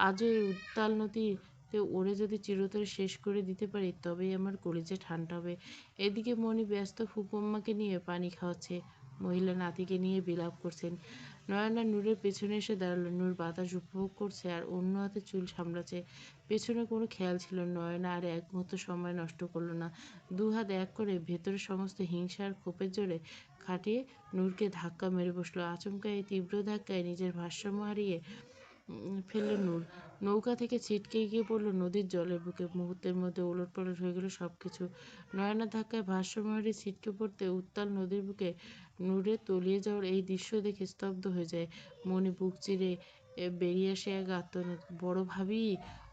আজও এই উত্তাল নদীতে ওরে যদি চিরতরে শেষ করে দিতে পারি, তবেই আমার কলিজা ঠান্ডা হবে। এদিকে মণি ব্যস্ত ফুপুম্মাকে নিয়ে পানি খাওয়াচ্ছে, মহিলা নাতিকে নিয়ে বিলাপ করছেন। নয়না নূরের পেছনে এসে দাঁড়ালো। নূর বাতাস উপভোগ করছে আর অন্য হাতে চুল সামলাচ্ছে। পেছনে কোনো খেয়াল ছিল। নয়না আর এক মুহূর্ত সময় নষ্ট করলো না। দুহাত এক করে ভেতরের সমস্ত হিংসা আর ক্ষোভের জোরে খাটিয়ে নূরকে ধাক্কা মেরে বসলো। আচমকা এই তীব্র ধাক্কায় নিজের ভারসাম্য হারিয়ে ফেলল নূর। নৌকা থেকে ছিটকে গিয়ে পড়ল নদীর জলের বুকে। মুহূর্তের মধ্যে ওলটপালট হয়ে গেল সব কিছু। নয়নার ধাক্কায় ভারসাম্য হারিয়ে ছিটকে পড়তে উত্তাল নদীর বুকে নূরে তলিয়ে যাওয়ার এই দৃশ্য দেখে স্তব্ধ হয়ে যায়। মনে বুক চিরে বেরিয়ে আসে এক আর্তনাদ, বড় ভাবি,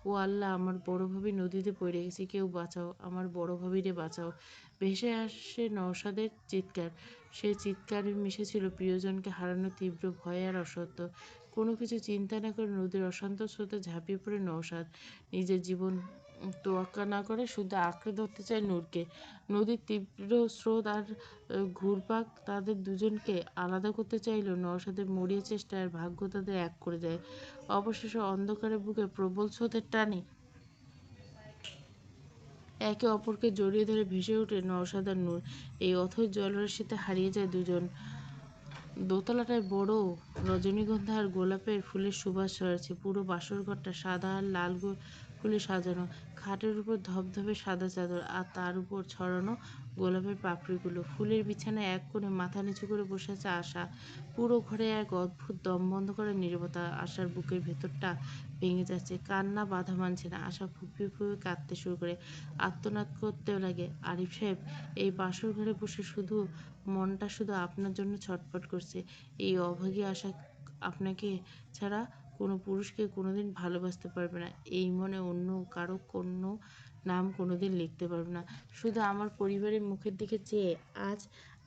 ও আল্লাহ, আমার বড় ভাবি নদীতে পড়ে গেছে, কেউ বাঁচাও, আমার বড় ভাবিরে বাঁচাও। ভেসে আসে নওশাদের চিৎকার। সেই চিৎকারে মিশেছিল প্রিয়জনকে হারানোর তীব্র ভয় আর অসত্য। কোনো কিছু চিন্তা না করে নদীর অশান্ত স্রোতে ঝাঁপিয়ে পড়ে নওশাদ। নিজের জীবন তোয়াক্কা না করে শুধু আঁকড়ে ধরতে চায় নূরকে। নদীর তীব্র স্রোত আর ঘুরপাক তাদের দুজনকে আলাদা করতে চাইলেও নওশাদের মরিয়া চেষ্টায় আর ভাগ্য তাদের এক করে দেয়। অবশেষে অন্ধকারের বুকে প্রবল স্রোতের টানে একে অপরকে জড়িয়ে ধরে ভেসে ওঠে নওশাদ আর নূর। এই অথৈ জলরাশিতে হারিয়ে যায় দুজন। দোতলাটায় বড় রজনীগন্ধা আর গোলাপের ফুলের সুবাস ছড়াচ্ছে। পুরো বাসরঘরটা সাদা আর লাল ফুলে সাজানো। খাটের উপর ধবধবে সাদা চাদর, আর তার উপর ছড়ানো গোলাপের পাপড়িগুলো। ফুলের বিছানায় এক কোণে মাথা নিচু করে বসে আছে আশা। পুরো ঘরে এক অদ্ভুত দম বন্ধ করা নীরবতা। আশার বুকের ভেতরটা ভেঙে যাচ্ছে, কান্না বাধা মানছে না। আশা ফুপিয়ে ফুপিয়ে কাঁদতে শুরু করে, আর্তনাদ করতেও লাগে। আরিফ সাহেব, এই বাসর ঘরে বসে মনটা শুধু আপনার জন্য ছটফট করছে। এই অভাগী আশা আপনাকে ছাড়া কোনো পুরুষকে কোনোদিন ভালোবাসতে পারবে না। এই মনে অন্য কারো কোনো নাম কোনোদিন লিখতে পারবে না। শুধু আমার পরিবারের মুখের দিকে চেয়ে আজ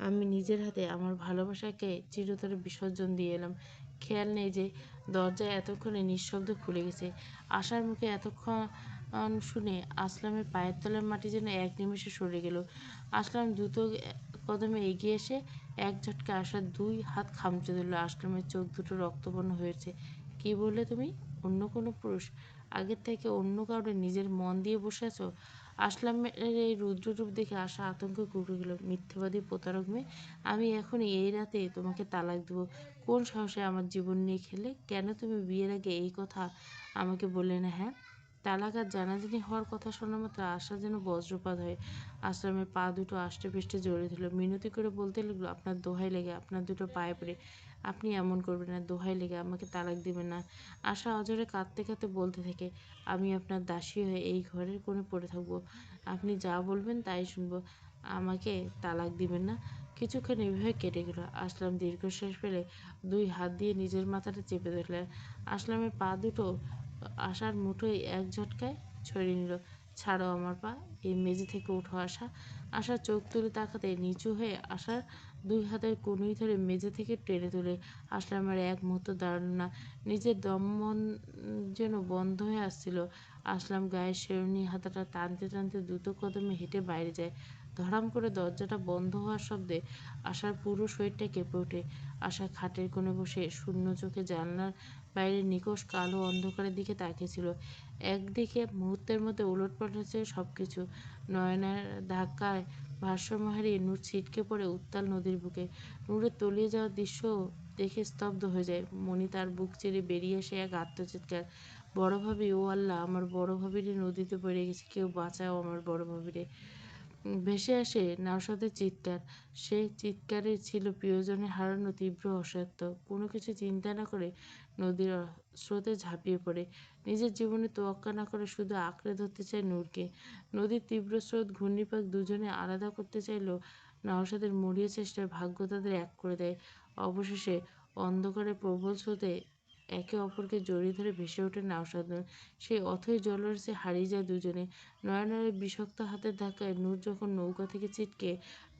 আমি নিজের হাতে আমার ভালোবাসাকে চিরতরে বিসর্জন দিয়ে এলাম। খেয়াল নেই যে দরজায় এতক্ষণে নিঃশব্দে খুলে গেছে। আশার মুখে এতক্ষণ শুনে আসলামের পায়ের তলার মাটি যেন এক নিমেষে সরে গেল। আসলাম দ্রুত কদমে এগিয়ে এসে এক ঝটকে আশার দুই হাত খামচে ধরল। আসলামের চোখ দুটো রক্তবর্ণ হয়েছে। কি বললে তুমি? অন্য কোনো পুরুষ? আগের থেকে অন্য কাউরে নিজের মন দিয়ে বসে আছো? আসলামের এই রুদ্ররূপ দেখে আশা আতঙ্কে কুঁকড়ে গেল। মিথ্যাবাদী প্রতারক মেয়ে, আমি এখনই এই রাতে তোমাকে তালাক দেবো। কোন সাহসে আমার জীবন নিয়ে খেলে? কেন তুমি বিয়ের আগে এই কথা আমাকে বললে না? হ্যাঁ, তালাক আর জানাজানি হওয়ার কথা শোনা মাত্র আশা যেন বজ্রপাত হয় আসলামের পা দুটো আষ্টে পৃষ্ঠে জড়িয়ে ধরল। মিনতি করে বলতে লাগলো, আপনার দোহাই লেগে, আপনার দুটো পায়ে পড়ে, আপনি এমন করবেন না, দোহাই লেগে আমাকে তালাক দিবেন না। আশা অজরে কাঁদতে কাঁদতে বলতে থাকে, আমি আপনার দাসী হয়ে এই ঘরের কোণে পড়ে থাকবো, আপনি যা বলবেন তাই শুনবো, আমাকে তালাক দিবেন না। কিছুক্ষণ এভাবে কেটে গেল। আসলাম দীর্ঘশ্বাস ফেলে দুই হাত দিয়ে নিজের মাথাটা চেপে ধরলেন। আসলামের পা দুটো আশার মুঠোয় এক ঝটকায় ছড়িয়ে নিল। ছাড়ো আমার পা, এই মেঝে থেকে উঠো আশা। আশা চোখ তুলে তাকাতে নিচু হয়ে আশার দুই হাতের কনুই ধরে মেঝে থেকে টেনে তুলে। আসলামের এক মুহূর্ত দাঁড়ালো না, নিজের দম যেন বন্ধ হয়ে আসছিল। আসলাম গায়ের শেরনি হাতাটা টানতে টানতে দ্রুত কদমে হেঁটে বাইরে যায়। ধড়াম করে দরজাটা বন্ধ হওয়ার শব্দে আশার পুরো শরীরটা কেঁপে ওঠে। আশা খাটের কোণে বসে শূন্য চোখে জানলার বাইরে নিকষ কালো অন্ধকারের দিকে তাকিয়েছিল। একদিকে মুহূর্তের মধ্যে উলটপালট হচ্ছে সব কিছু। নয়নার ধাক্কায় ভারসাম্য হারিয়ে নূর ছিটকে পড়ে উত্তাল নদীর বুকে। নূরের তলিয়ে যাওয়ার দৃশ্য দেখে স্তব্ধ হয়ে যায়। মণি তার বুক চিরে বেরিয়ে আসে এক আত্মচিৎকার, বড় ভাবি, ও আল্লাহ, আমার বড় ভাবিরে নদীতে পড়ে গেছে, কেউ বাঁচাও আমার বড় ভাবিরে। ভেসে আসে নওশাদের চিৎকার। সেই চিৎকারে ছিল প্রিয়জনের হারানো তীব্র অসত্য। কোনো কিছু চিন্তা না করে নদীর স্রোতে ঝাঁপিয়ে পড়ে। নিজের জীবনে তোয়াক্কা না করে শুধু আঁকড়ে ধরতে চায় নূরকে। নদীর তীব্র স্রোত, ঘূর্ণিপাক দুজনে আলাদা করতে চাইলেও নওশাদের মরিয়া চেষ্টায় ভাগ্য তাদের এক করে দেয়। অবশেষে অন্ধকারে প্রবল স্রোতে একে অপরকে জড়িয়ে ধরে ভেসে ওঠে নওশাদ নূর। সেই অথই জলরসে হারিয়ে যায় দুজনে। নয়নারের বিষাক্ত হাতের ধাক্কায় নূর যখন নৌকা থেকে ছিটকে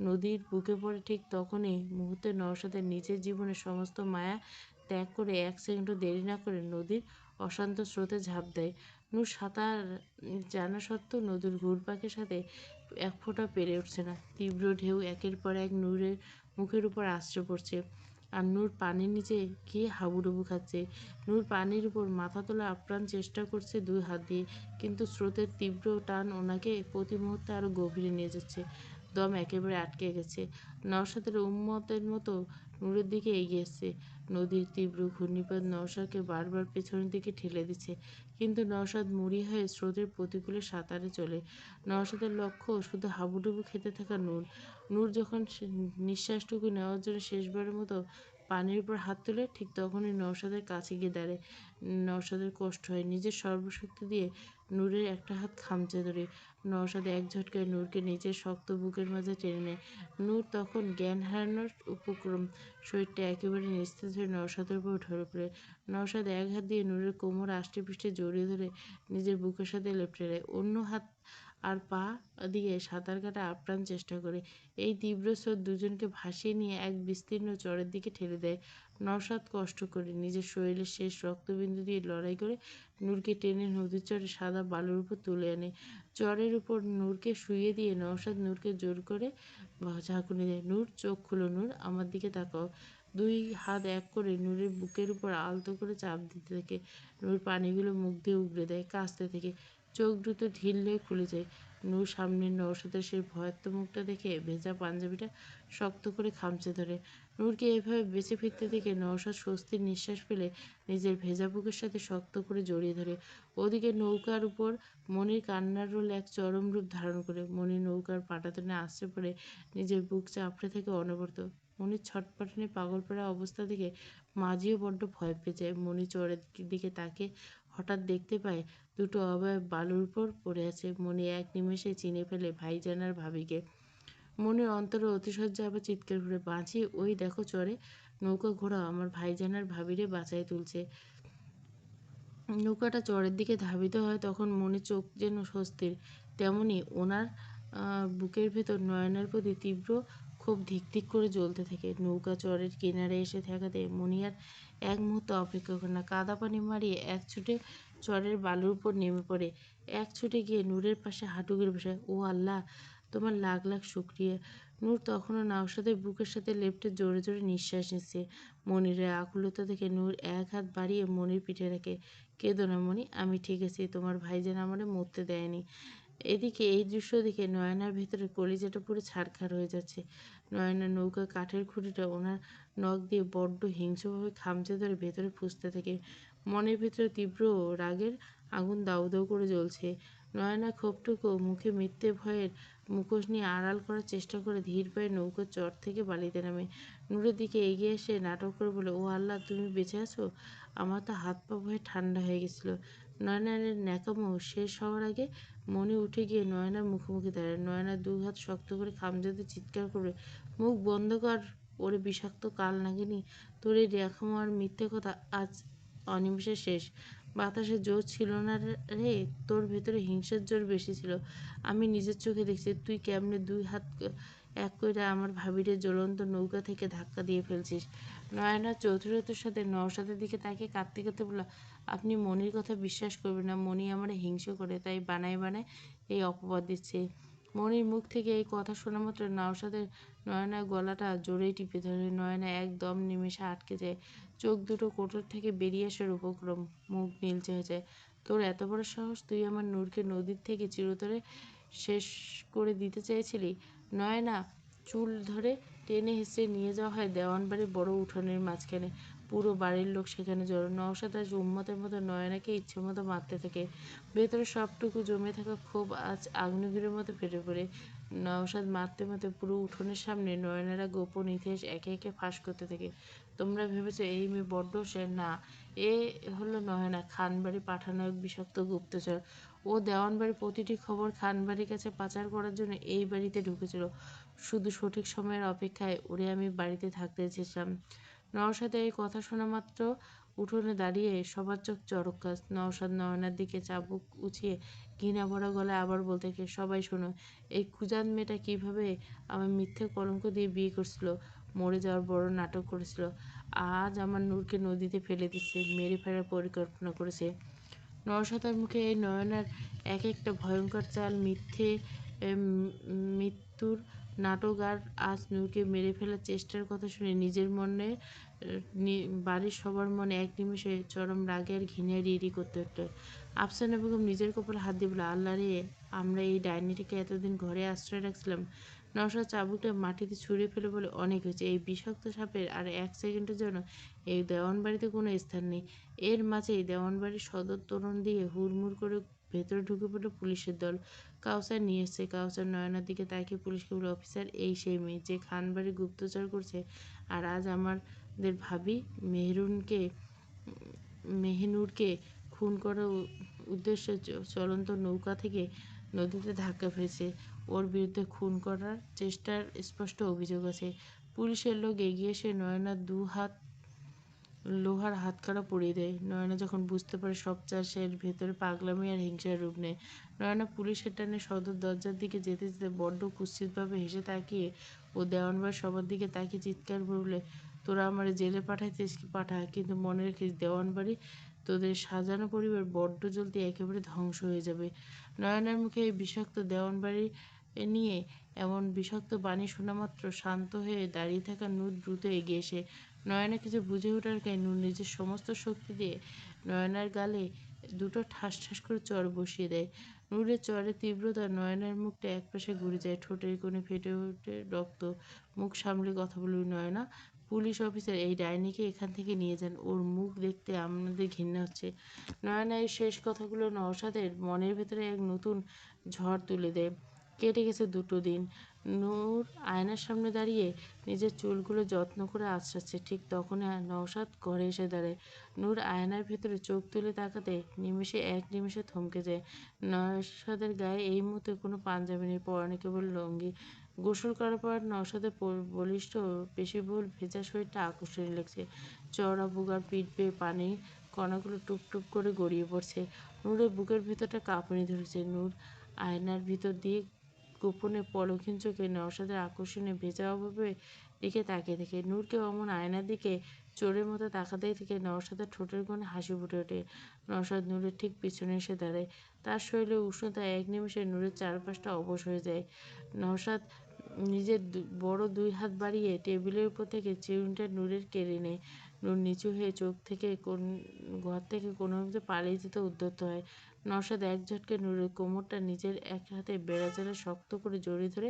নদীর বুকে পড়ে, ঠিক তখনই মুহূর্তে নওশাদের নিজের জীবনের সমস্ত মায়া ত্যাগ করে এক সেকেন্ডও দেরি না করে নদীর অশান্ত স্রোতে ঝাঁপ দেয়। নূর সাঁতার জানা সত্ত্বেও নদীর ঘুরপাকের সাথে এক ফোঁটা পেরে উঠছে না। তীব্র ঢেউ একের পর এক নূরের মুখের উপর আছড়ে পড়ছে, আর নূর পানির নিচে গিয়ে হাবুডুবু খাচ্ছে। নূর পানির উপর মাথা তোলা আপ্রাণ চেষ্টা করছে দুই হাত দিয়ে, কিন্তু স্রোতের তীব্র টান ওনাকে প্রতি মুহূর্তে আরো গভীরে নিয়ে যাচ্ছে। দম একেবারে আটকে গেছে। নওশাদের উন্মতের মতো নূরের দিকে এগিয়ে এসছে। নদীর তীব্র ঘূর্ণিপাত নওশাদকে বারবার পেছনের দিকে ঠেলে দিচ্ছে, কিন্তু নওশাদ মুড়ি হয়ে স্রোতের প্রতিকূলে সাঁতারে চলে। নওশাদের লক্ষ্য শুধু হাবুডুবু খেতে থাকা নূর। নূর যখন নিঃশ্বাসটুকু নেওয়ার জন্য শেষবারের মতো পানির উপর হাত তোলে, ঠিক তখনই নওশাদের কাছে গিয়ে দাঁড়ায়। নওশাদের কষ্ট হয়। নিজের সর্বশক্তি দিয়ে নূরের একটা হাত খামচে ধরে নওশাদ এক ঝটকায় নূরকে নিজের শক্ত বুকের মাঝে টেনে নেয়। নূর তখন জ্ঞান হারানোর উপক্রম। শরীরটা একেবারে নিস্তেজ হয়ে নওশাদের উপর ঢলে পড়ে। নওশাদ এক হাত দিয়ে নূরের কোমর আষ্টে পৃষ্ঠে জড়িয়ে ধরে নিজের বুকের সাথে লেপ্টে নেয়, অন্য হাত আর পা দিয়ে সাঁতার কাটা আপ্রাণ চেষ্টা করে। এই তীব্র স্রোত দুজনকে ভাসিয়ে নিয়ে এক বিস্তীর্ণ চরের দিকে ঠেলে দেয়। নওশাদ কষ্ট করে নিজের শরীরের শেষ রক্তবিন্দু দিয়ে লড়াই করে নূরকে টেনে নদীর চরে সাদা বালুর উপর তুলে আনে। চরের উপর নূরকে শুইয়ে দিয়ে নওশাদ নূরকে জোর করে ঝাঁকুনি দেয়। নূর, চোখ খুলো নূর, আমার দিকে তাকাও। দুই হাত এক করে নূরের বুকের উপর আলতো করে চাপ দিতে থাকে। নূর পানিগুলো মুখ দিয়ে উগড়ে দেয়, কাঁচতে থেকে। চোখ দুটো ঢিল হয়ে খুলে যায়। নূর সামনে নওশাদের সেই ভয়ার্ত মুখটা দেখে ভেজা পাঞ্জাবিটা শক্ত করে খামচে ধরে। নূরকে এভাবে বেঁচে ফিরতে দেখে নওশাদ স্বস্তির নিঃশ্বাস ফেলে নিজের ভেজা বুকের সাথে শক্ত করে জড়িয়ে ধরে। ওদিকে নৌকার উপর মনির কান্নার রোল এক চরম রূপ ধারণ করে। মনি নৌকার পাটাতনে আছড়ে পড়ে নিজের বুক চাপড়ে থাকে অনবরত। মনির ছটপটানি পাগলপাড়া অবস্থা দেখে মাঝিও বড্ড ভয় পেয়ে যায়। মনি চরের দিকে তাকে হঠাৎ দেখতে পায় দুটো অবয়ব বালুর উপর পড়ে আছে। মনি এক নিমেষে চিনে ফেলে ভাইজান আর ভাবিকে। মনির অন্তরে অতিশয্যা আবার চিৎকার করে, বাঁচি, ওই দেখো চরে নৌকা ঘোড়া আমার ভাইজান আর ভাবিরে বাঁচায় তুলছে। নৌকাটা চরের দিকে ধাবিত হয় তখন মনির চোখ যেন স্বস্তির, তেমনি ওনার বুকের ভেতর নয়নার প্রতি তীব্র ক্ষোভ ধিক ধিক করে জ্বলতে থাকে। নৌকা চরের কিনারে এসে ঠেকাতে মনি আর এক মুহূর্ত অপেক্ষা করে না। কাদা পানি মারিয়ে এক ছুটে চরের বালুর উপর নেমে পড়ে। এক ছুটে গিয়ে নূরের পাশে হাঁটু গেড়ে বসে। ও আল্লাহ, তোমার লাখ লাখ শুকরিয়া। নূর তখনও নওশাদের বুকের সাথে লেপ্টে জোরে জোরে নিঃশ্বাস নিচ্ছে। মনিরের আকুলতা দেখে নূর এক হাত বাড়িয়ে মনির পিঠে রাখে। কেঁদো না মনি, আমি ঠিক আছি, তোমার ভাইজান আমারে মরতে দেয়নি। এদিকে এই দৃশ্য দেখে নয়নার ভেতরে কলিজাটা পুরো ছারখার হয়ে যাচ্ছে। নয়নার নৌকা কাঠের খুঁটিটা ওনার নখ দিয়ে বড্ড হিংস্রভাবে খামচে ধরে ভেতরে ফুঁসতে থাকে। মনের ভেতরে তীব্র রাগের আগুন দাউ দাউ করে জ্বলছে। নয়না ক্ষোভটুকু মুখে মিথ্যে ভয়ের মুখোশ নিয়ে আড়াল করার চেষ্টা করে ধীর পায়ে নৌকোর চর থেকে বালিতে নামে। নূরের দিকে এগিয়ে এসে নাটক করে বলে, ও আল্লাহ, তুমি বেঁচে আছো? আমার তো হাত পা ভয়ে ঠান্ডা হয়ে গেছিল। নয়নার ন্যাকামো শেষ হওয়ার আগে মনি উঠে গিয়ে নয়নার মুখোমুখি দাঁড়ায়। নয়না দু হাত শক্ত করে খামচাতে চিৎকার করে, মুখ বন্ধ কর ওরে বিষাক্ত কাল নাগিনী, তোর এই ন্যাকামো আর মিথ্যে কথা আজ অনিমেষে শেষ। বাতাসে জোর ছিল না রে, তোর ভেতরে হিংসার জোর বেশি ছিল। আমি নিজের চোখে দেখছি তুই কেমনে দুই হাত এক কইরা আমার ভাবিরে জ্বলন্ত নৌকা থেকে ধাক্কা দিয়ে ফেলছিস। নয়না চতুরতার সাথে নওশাদের দিকে তাকিয়ে কাঁদতে কাঁদতে বলল, আপনি মনির কথা বিশ্বাস করবেন না। মনি আমার হিংসে করে, তাই বানায় বানায় এই অপবাদ দিচ্ছে। মনির মুখ থেকে এই কথা শোনা মাত্র নওশাদের নয়নার গলাটা জোরেই টিপে ধরে। নয়না একদম নিমেষে আটকে যায়। চোখ দুটো কোটর থেকে বেরিয়ে আসার উপক্রম, মুখ নীলচে হয়ে যায়। তোর এত বড় সাহস, তুই আমার নূরকে নদীর থেকে চিরতরে শেষ করে দিতে চেয়েছিলি? নয়না চুল ধরে টেনে হেঁচড়ে নিয়ে যাওয়া হয় দেওয়ানবাড়ির বড় উঠোনের মাঝখানে। পুরো বাড়ির লোক সেখানে জড়ো। নওশাদ আজ উন্মাদের মতো নয়নাকে ইচ্ছে মতো মারতে থাকে। ভেতরে সবটুকু জমে থাকা ক্ষোভ আজ আগ্নেয়গিরির মতো ফেটে পড়ে। নওশাদ মারতে মারতে পুরো উঠোনের সামনে নয়নারা গোপন ইতিহাস একে একে ফাঁস করতে থাকে। তোমরা ভেবেছো এই মেয়ে বড্ড সে? না, এ হলো নয়না, খানবাড়ি পাঠানো এক বিষাক্ত গুপ্তচর। ও দেওয়ানবাড়ির প্রতিটি খবর খানবাড়ির কাছে পাচার করার জন্য এই বাড়িতে ঢুকেছিল। শুধু সঠিক সময়ের অপেক্ষায় ওরে আমি বাড়িতে থাকতে চেয়েছিলাম। নওশাদের এই কথা শোনা মাত্র উঠোনে দাঁড়িয়ে সবার চোখ চড়ক গাছ। নওশাদ নয়নার দিকে চাবুক উঁচিয়ে ঘৃণা ভরা গলায় আবার বলতে থাকে, সবাই শোনো, এই কুজাত মেয়েটা কীভাবে আমার মিথ্যে কলঙ্ক দিয়ে বিয়ে করছিল, মরে যাওয়ার বড় নাটক করেছিল, আজ আমার নূরকে নদীতে ফেলে দিচ্ছে, মেরে ফেলার পরিকল্পনা করেছে। নরসাতার মুখে এই নয়নার এক একটা ভয়ঙ্কর চাল, মিথ্যে মৃত্যুর নাটক আর আজ নূরকে মেরে ফেলার চেষ্টার কথা শুনে নিজের মনে বাড়ির সবার মনে এক নিমেষে চরম রাগে আর ঘৃণায় রিরি করতে হতো। আফসানা বেগম নিজের কপালে হাত দিয়ে বলে, আল্লাহ রে, আমরা এই ডাইনিটিকে এতদিন ঘরে আশ্রয় রাখছিলাম। নওশাদ চাবুকটা মাটিতে ছুঁড়ে ফেলে বলে, অনেক হয়েছে, এই বিষাক্ত সাপের আর এক সেকেন্ডের জন্য এই দেওয়ানবাড়িতে কোনো স্থান নেই। এর মাঝেই দেওয়ানবাড়ির সদর তোরণ দিয়ে হুড়মুড় করে ভেতরে ঢুকে পড়ল পুলিশের দল। কাউসার নিয়ে এসছে। কাউসার নয়নার দিকে তাকিয়ে পুলিশকে বলে, অফিসার, এই সেই মেয়ে যে খানবাড়ি গুপ্তচর করছে আর আজ আমাদের ভাবি মেহেনুরকে খুন করার উদ্দেশ্যে চলন্ত নৌকা থেকে নদীতে ধাক্কা ফেলেছে। ওর বিরুদ্ধে খুন করার চেষ্টার স্পষ্ট অভিযোগ আছে। পুলিশের লোক এগিয়ে এসে নয়নার দু হাত লোহার হাতকড়া পরিয়ে দেয়। নয়না যখন বুঝতে পারে সব চাল, সে ভেতরে পাগলামি আর হিংসার রূপ নেয়। নয়না পুলিশের টানে সদর দরজার দিকে যেতে যেতে বড্ড কুৎসিতভাবে হেসে তাকিয়ে ও দেওয়ানবাড়ির সবার দিকে তাকিয়ে চিৎকার বলে, তোরা আমার জেলে পাঠাইছিস পাঠা, কিন্তু মনে রেখিস দেওয়ানবাড়ি তোদের সাজানো পরিবার বড্ড জলদি একেবারে ধ্বংস হয়ে যাবে। নয়নার মুখে এই বিষাক্ত দেওয়ানবাড়ি নিয়ে এমন বিষাক্ত বাণী শোনা মাত্র শান্ত হয়ে দাঁড়িয়ে থাকা নূর দ্রুত এগিয়ে এসে নয়না কিছু বুঝে ওঠার আগে নূর নিজের সমস্ত শক্তি দিয়ে নয়নার গালে দুটো ঠাস ঠাস করে চড় বসিয়ে দেয়। নূরের চড়ের তীব্রতা নয়নার মুখটা একপাশে ঘুরে যায়, ঠোঁটের কোণে ফেটে ওঠে রক্ত। মুখ সামলে কথা বলবি নয়না? পুলিশ অফিসার, এই ডাইনিকে এখান থেকে নিয়ে যান, ওর মুখ দেখতে আমাদের ঘৃণা হচ্ছে। নয়না এই শেষ কথাগুলো নওশাদের মনের ভেতরে এক নতুন ঝড় তুলে দেয়। কেটে গেছে 2 দিন। নূর আয়নার সামনে দাঁড়িয়ে নিজের চুলগুলো যত্ন করে আঁচড়াচ্ছে। ঠিক তখনই নওশাদ ঘরে এসে দাঁড়ায়। নূর আয়নার ভেতরে চোখ তুলে তাকাতে এক নিমেষে থমকে যায়। নওশাদের গায়ে এই মুহূর্তে কোনো পাঞ্জাবি নেই, পরনে কেবল লুঙ্গি। গোসল করার পর নওশাদের বলিষ্ঠ পেশিবহুল ভেজা শরীরটা আকর্ষণীয় লাগছে। চওড়া বুক আর পিঠ বেয়ে পানির কণাগুলো টুপ টুপ করে গড়িয়ে পড়ছে। নূরের বুকের ভেতরটা কাঁপুনি ধরেছে। নূর আয়নার ভিতর দিয়ে গোপনে পলকহীন চোখে নওশাদের আকর্ষণীয় ভেজা অভাবে দিকে তাকিয়ে থাকে। নূরকে অমন আয়নার দিকে চোরের মতো তাকাতেই থেকে নওশাদের ঠোঁটের কোণে হাসি ফুটে ওঠে। নওশাদ নূরের ঠিক পিছনে এসে দাঁড়ায়। তার শরীরের উষ্ণতা এক নিমেষে নূরের চারপাশটা অবশ হয়ে যায়। নওশাদ নিজের বড় 2 হাত বাড়িয়ে টেবিলের উপর থেকে চিরুনিটা নূরের কেড়ে নেয়। নূর নিচু হয়ে ঘর থেকে কোনোভাবে পালিয়ে যেতে উদ্যত হয়। নওশাদ এক ঝটকে নূরের কোমরটা নিজের এক হাতে বেড়াজালে শক্ত করে জড়িয়ে ধরে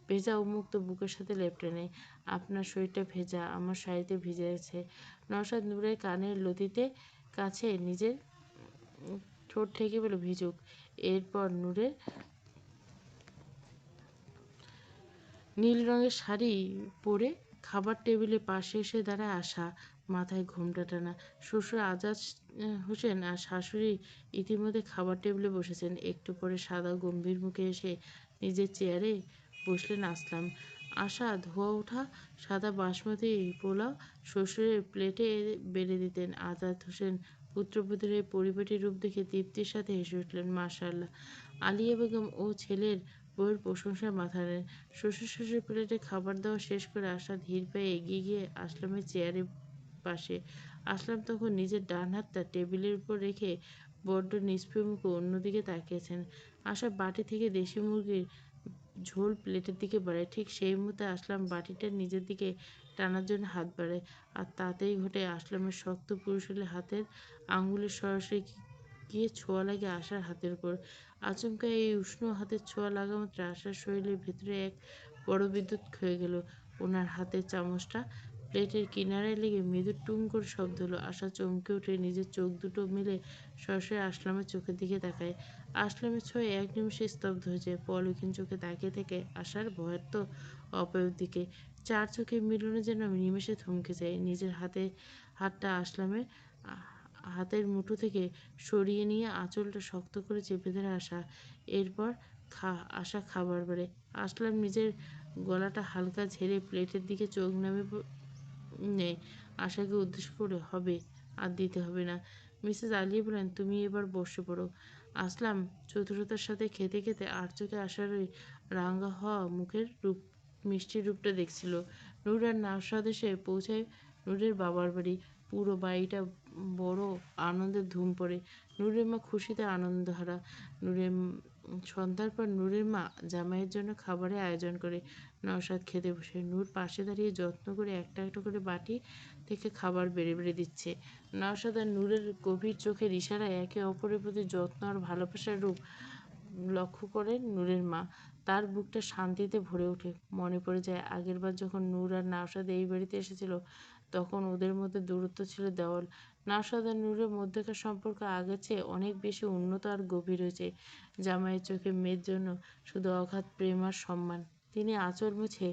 ভেজা উন্মুক্ত বুকের সাথে লেপ্টে নেয়। আপনার শরীরটা ভেজা, আমার শাড়িতে ভিজে আছে। নওশাদ নূরের কানের লতিতে কাছে নিজের ঠোঁট ঠেকে বলে, ভিজুক। এরপর নূরের নীল রঙের শাড়ি পরে খাবার টেবিলের পাশে এসে দাঁড়ায় আশা, মাথায় ঘোমটা টানা। শ্বশুর আজাদ হোসেন আর শাশুড়ি ইতিমধ্যে খাবার টেবিলে বসেছেন। একটু পরে সাদা গম্ভীর মুখে এসে নিজের চেয়ারে বসলেন আসলাম। আশা ধোয়া ওঠা সাদা বাসমতি পোলাও শ্বশুরের প্লেটে বেড়ে দিতেন। আজাদ হোসেন পুত্রবধূর পরিপাটি রূপ দেখে তৃপ্তির সাথে হেসে উঠলেন, মাশাআল্লাহ। আলিয়া বেগম ও ছেলের বউয়ের প্রশংসায় মাথা নেন। শ্বশুর শাশুড়ির প্লেটে খাবার দেওয়া শেষ করে আশা ধীর পায়ে এগিয়ে গিয়ে আসলামের চেয়ারের পাশে। আসলাম তখন নিজের ডান হাতটা টেবিলের উপর রেখে বড্ড নিষ্প্রিয় মুখে অন্যদিকে তাকিয়েছেন। আশা বাটি থেকে দেশি মুরগির ঝোল প্লেটের দিকে বাড়ায়। ঠিক সেই মুহূর্তে আসলাম বাটিটা নিজের দিকে টানার জন্য হাত বাড়ায়, আর তাতেই ঘটে আসলামের শক্ত পুরুষালী হাতের আঙুলের সরাসরি গিয়ে ছোঁয়া লাগে আশার হাতের উপর। আচমকা এই উষ্ণ হাতের ছোঁয়া লাগা মাত্র আশার শরীরের ভেতরে এক বড় বিদ্যুৎ ক্ষয়ে গেল। ওনার হাতের চামচটা প্লেটের কিনারায় লেগে মৃদু টুং করে শব্দ হলো। আশা চমকে উঠে নিজের চোখ দুটো মিলে সরাসরি আসলামের চোখের দিকে তাকায়। আসলামের ছোঁয়া এক নিমিষে স্তব্ধ হয়ে যায়। পলকহীন চোখে তাকিয়ে থেকে আশার ভয়ার্ত অপয়ের দিকে। চার চোখের মিলনে যেন নিমেষে থমকে যায়। নিজের হাতটা আসলামের হাতের মুঠো থেকে সরিয়ে নিয়ে আঁচলটা শক্ত করে চেপে ধরে আসা। এরপর আশা খাবার বাড়ে। আসলাম নিজের গলাটা হালকা ঝেড়ে প্লেটের দিকে চোখ নামিয়ে নেয়। আশাকে উদ্দেশ্য করে, হবে, আর দিতে হবে না। মিসেস আলিয়া বলেন, তুমি এবার বসে পড়ো। আসলাম চতুরতার সাথে খেতে খেতে আর চোখে আশার ওই রাঙা হওয়া মুখের মিষ্টি রূপটা দেখছিল। নূর আর নওশাদ এসে পৌঁছায় নূরের বাবার বাড়ি। পুরো বাড়িটা বড় আনন্দের ধুম পড়ে। নূরের মা খুশিতে আনন্দহারা। সন্ধ্যার পর নূরের মা জামাইয়ের জন্য খাবারের আয়োজন করে। নওশাদ খেতে বসে। নূর পাশে দাঁড়িয়ে যত্ন করে একটা একটা করে বাটি থেকে খাবার বেড়ে বেড়ে দিচ্ছে। নওশাদ আর নূরের গভীর চোখের ইশারায় একে অপরের প্রতি যত্ন আর ভালোবাসার রূপ লক্ষ্য করেন নূরের মা। তার বুকটা শান্তিতে ভরে ওঠে। মনে পড়ে যায় আগেরবার যখন নূর আর নওশাদ এই বাড়িতে এসেছিল, তখন ওদের মধ্যে দূরত্ব ছিল দেওয়াল। নওশাদ আর নূরের মধ্যেকার সম্পর্ক আগের চেয়ে অনেক বেশি উন্নত আর গভীর হয়েছে। জামাইয়ের চোখে মেয়ের জন্য শুধু অগাধ প্রেম আর সম্মান। তিনি আঁচল মুছে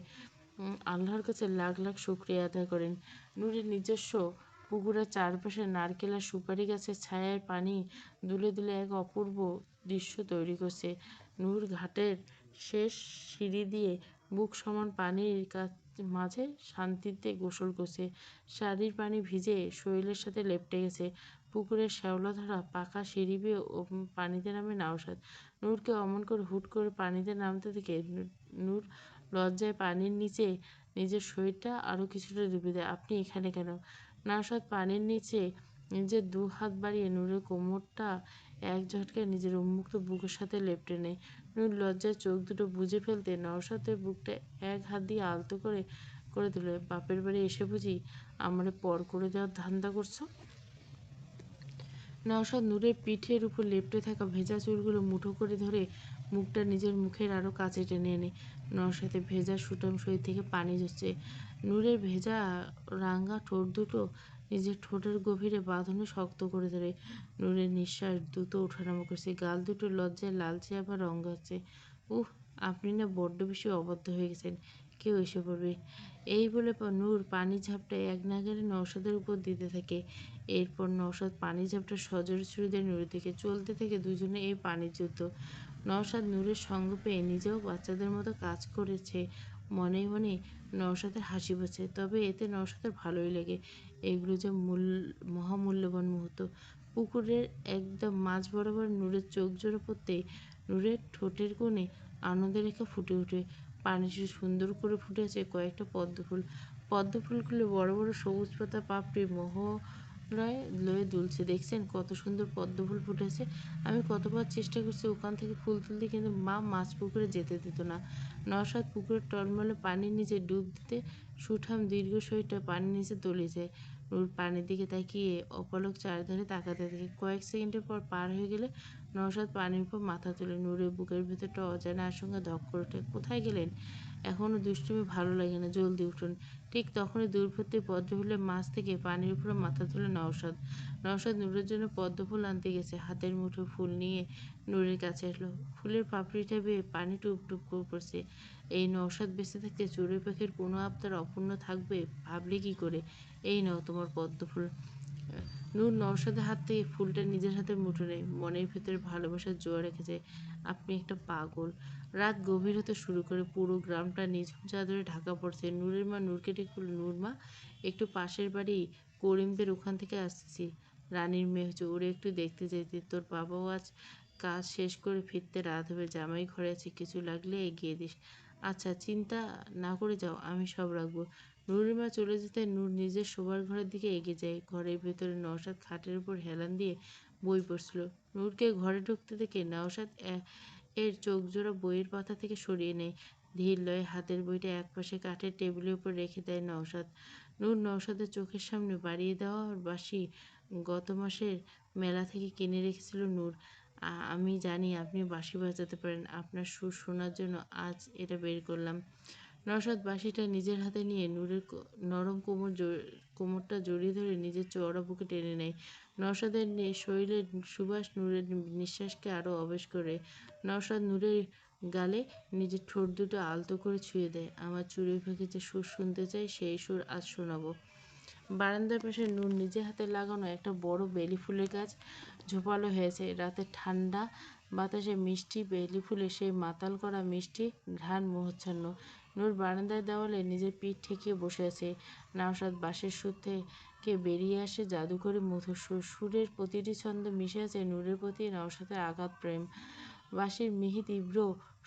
আল্লাহর কাছে লাখ লাখ শুকরিয়া আদায় করেন। নূরের নিজস্ব পুকুরের চারপাশে নারকেল আর সুপারি গাছের ছায়ায় পানি দুলে দুলে এক অপূর্ব দৃশ্য তৈরি করছে। নূর ঘাটের শেষ সিঁড়ি দিয়ে বুক সমান পানির মাঝে শান্তিতে গোসল করছে। শাড়ির পানি ভিজে শরীরের সাথে লেপ্টে গেছে। পুকুরের শ্যাওলাধরা পাকা সিঁড়ি বেয়ে পানিতে নামে নওশাদ। নূরকে অমন করে হুট করে পানিতে নামতে দেখে নূর লজ্জায় পানির নিচে নিজের শরীরটা আরও কিছুটা ডুবে দেয়। আপনি এখানে কেন? নওশাদ পানির নিচে নিজের দু হাত বাড়িয়ে নূরের কোমরটা এক ঝটকায় নিজের উন্মুক্ত বুকের সাথে লেপ্টে নেয়। নূর লজ্জায় চোখ দুটো বুজে ফেলতে নওশাদের বুকটা এক হাত দিয়ে আলতো করে করে দিল। বাপের বাড়ি এসে বুঝি আমারে পর করে দেওয়ার ধান্দা করছো? নওশাদ নূরের পিঠের উপর লেপ্টে থাকা ভেজা চুলগুলো মুঠো করে ধরে মুখটা নিজের মুখের আরও কাছে টেনে এনে নওশাদের ভেজা সুঠাম শরীর থেকে পানি ঝরছে। নূরের ভেজা রাঙা ঠোঁট দুটো নিজের ঠোঁটের গভীরে বাঁধনে শক্ত করে ধরে। নূরের নিঃশ্বাস দ্রুত ওঠানামা করছে। গাল দুটো লজ্জায় লালচে আবার রঙাচ্ছে। উহ, আপনি না বড্ড বেশি অবাধ্য হয়ে গেছেন। কেউ এসে পড়বে। এই বলে নূর পানির ঝাপটা এক নাগাড়ে নওশাদের উপর দিতে থাকে। এরপর নওশাদ পানির ঝাপটা সজোরে ছুড়ে দেয় নূরের দিকে। চলতে থাকে দুজনে এই পানির যুদ্ধ। নওশাদ নূরের সঙ্গ পেয়ে নিজেও বাচ্চাদের মতো কাজ করেছে। মনে মনে নওশাদের হাসি পাচ্ছে। তবে এতে নওশাদের ভালোই লাগে। এগুলো যে মহামূল্যবান মুহূর্ত। পুকুরের একদম মাঝ বরাবর নূরের চোখ জোড়া পড়তেই নূরের ঠোঁটের কোণে আনন্দের রেখা ফুটে ওঠে। পানিতে সুন্দর করে ফুটে আছে কয়েকটা পদ্মফুল। পদ্মফুলগুলো বড় বড় সবুজ পাতা পাপড়ি মহড়ায় লয়ে দুলছে। দেখছেন কত সুন্দর পদ্মফুল ফুটেছে? আমি কতবার চেষ্টা করছি ওখান থেকে ফুল তুলতে, কিন্তু মা মাছ পুকুরে যেতে দিত না। নওশাদ পুকুরের টলমলে পানির নিচে ডুব দিতে সুঠাম দীর্ঘ শরীরটা পানির নিচে তলিয়ে যায়। নূর পানির দিকে তাকিয়ে অপলক চারধারে তাকাতে থাকে। কয়েক সেকেন্ডের পর পার হয়ে গেলে নওশাদ পানির উপর মাথা তোলে। নূরের বুকের ভেতরটা অজানা আশঙ্কা ধক করে ওঠে। কোথায় গেলেন? এখনো দুষ্টুমি ভালো লাগে না, জলদি উঠুন। ঠিক তখনই দূরবর্তী পদ্মফুলের মাছ থেকে পানির উপরে মাথা তোলে নওশাদ। নওশাদ নূরের জন্য পদ্মফুল আনতে গেছে। হাতের মুঠো ফুল নিয়ে নূরের কাছে আসলো। ফুলের পাপড়িটা বেয়ে পানি টুপ টুপ করে পড়ছে। এই নওশাদ বেঁচে থাকতে চড়ুই পাখির কোনো আবদার অপূর্ণ থাকবে ভাবলে কি করে? এই নাও তোমার পদ্মফুল। নূর নওশাদের হাত থেকে ফুলটা নিজের হাতে মুঠো নেয়। মনের ভেতরে ভালোবাসার জোয়ার রেখেছে। আপনি একটা পাগল। রাত গভীর হতে শুরু করে। পুরো গ্রামটা নিঝুম চাদরে ঢাকা পড়ছে। নূরের মা নূরকে ডেকে বলল, নূর মা, একটু পাশের বাড়ি করিমদের ওখান থেকে আসছি। রানীর মেয়ে হচ্ছে, ওরে একটু দেখতে চাইতে। তোর বাবাও আজ কাজ শেষ করে ফিরতে রাত হবে। জামাই ঘরে আছে, কিছু লাগলে এগিয়ে দিস। আচ্ছা, চিন্তা না করে যাও, আমি সব রাখবো। নূরের মা চলে যেতে নূর নিজের শোবার ঘরের দিকে এগিয়ে যায়। ঘরের ভেতরে নওশাদ খাটের উপর হেলান দিয়ে বই পড়ছিল। নূরকে ঘরে ঢুকতে দেখে নওশাদ এর চোখজোড়া বইয়ের পাতা থেকে সরিয়ে নেয়। ধীর লয়ে হাতের বইটা একপাশে কাঠের টেবিলের উপর রেখে দেয় নওশাদ। নূর নওশাদের চোখের সামনে বাড়িয়ে দেওয়া বাঁশি গত মাসের মেলা থেকে কিনে রেখেছিল নূর। আমি জানি আপনি বাঁশি বাজাতে পারেন। আপনার সুর শোনার জন্য আজ এটা বের করলাম। নওশাদ বাঁশিটা নিজের হাতে নিয়ে নূরের নরম কোমরটা জড়িয়ে ধরে নিজের চওড়া বুকে টেনে নেয়। নওশাদের শরীরের সুবাস নূরের নিঃশ্বাসকে আরও অবেশ করে। নওশাদ নূরের গালে নিজের ঠোঁট দুটো আলতো করে ছুঁয়ে দেয়। আমার চড়ুই পাখি যে সুর শুনতে চাই, সেই সুর আজ শোনাবো। বারান্দার পাশে নূর নিজের হাতে লাগানো একটা বড় বেলি ফুলের গাছ ঝোপালো হয়েছে। রাতের ঠান্ডা বাতাসে মিষ্টি বেলি ফুলে সেই মাতাল করা মিষ্টি ঘ্রাণ মোহচ্ছন্ন। নূর বারান্দার দেওয়ালে নিজের পিঠ ঠেকিয়ে বসে আছে। নওশাদ বাঁশির সুর থেকে বেরিয়ে আসে জাদুকরী মধুর সুর। সুরের প্রতিটি ছন্দ মিশে আছে নূরের প্রতি নওশাদের আঘাত প্রেম। বাঁশির মিহি তীব্র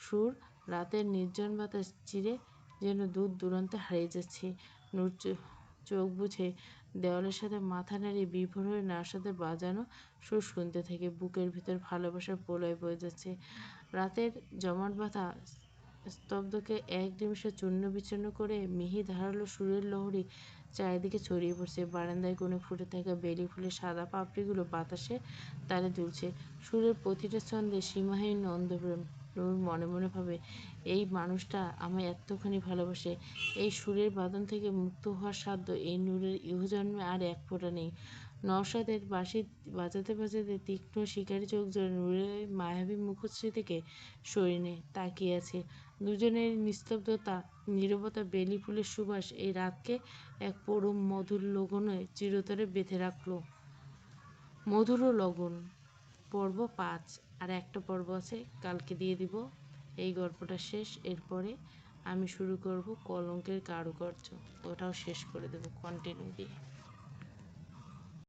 সুর রাতের নির্জন বাতাস চিরে যেন দূর দূরান্তে হারিয়ে যাচ্ছে। নূর চোখ বুঝে দেওয়ালের সাথে মাথা নাড়িয়ে বিভোর হয়ে নওশাদের বাজানো সুর শুনতে থাকে। বুকের ভিতর ভালোবাসার প্রলয় বয়ে যাচ্ছে। রাতের জমাট বাঁধা স্তব্ধকে এক নিমিষে চূর্ণ বিচূর্ণ করে মিহি ধারালো সুরের লহরী চারিদিকে ছড়িয়ে পড়ছে। বারান্দায় কোণে ফুটে থাকা বেলি ফুলের সাদা পাপড়িগুলো বাতাসে তালে দুলছে। সুরের প্রতিটা ছন্দে সীমাহীন নন্দপ্রেম। নূর মনে মনে ভাবে, এই মানুষটা আমায় এতখানি ভালোবাসে। এই সুরের বাঁধন থেকে মুক্ত হওয়ার সাধ্য এই নূরের ইহজন্মে আর এক ফোঁটা নেই। নওশাদের বাঁশি বাজাতে বাজাতে তীক্ষ্ণ শিকারী চোখ জোড়া নূরের মায়াবী মুখশ্রী থেকে সরিয়ে নেয়। তাকিয়ে আছে। দুজনের নিস্তব্ধতা, নীরবতা, বেলি ফুলের সুবাস এই রাতকে এক পরম মধুর লগনে চিরতরে বেঁধে রাখল। মধুর লগন। পর্ব ৫। আর একটা পর্ব আছে, কালকে দিয়ে দিব। এই গল্পটা শেষ। এরপরে আমি শুরু করব কলঙ্কের কারুকার্য, ওটাও শেষ করে দেব কন্টিনিউ দিয়ে।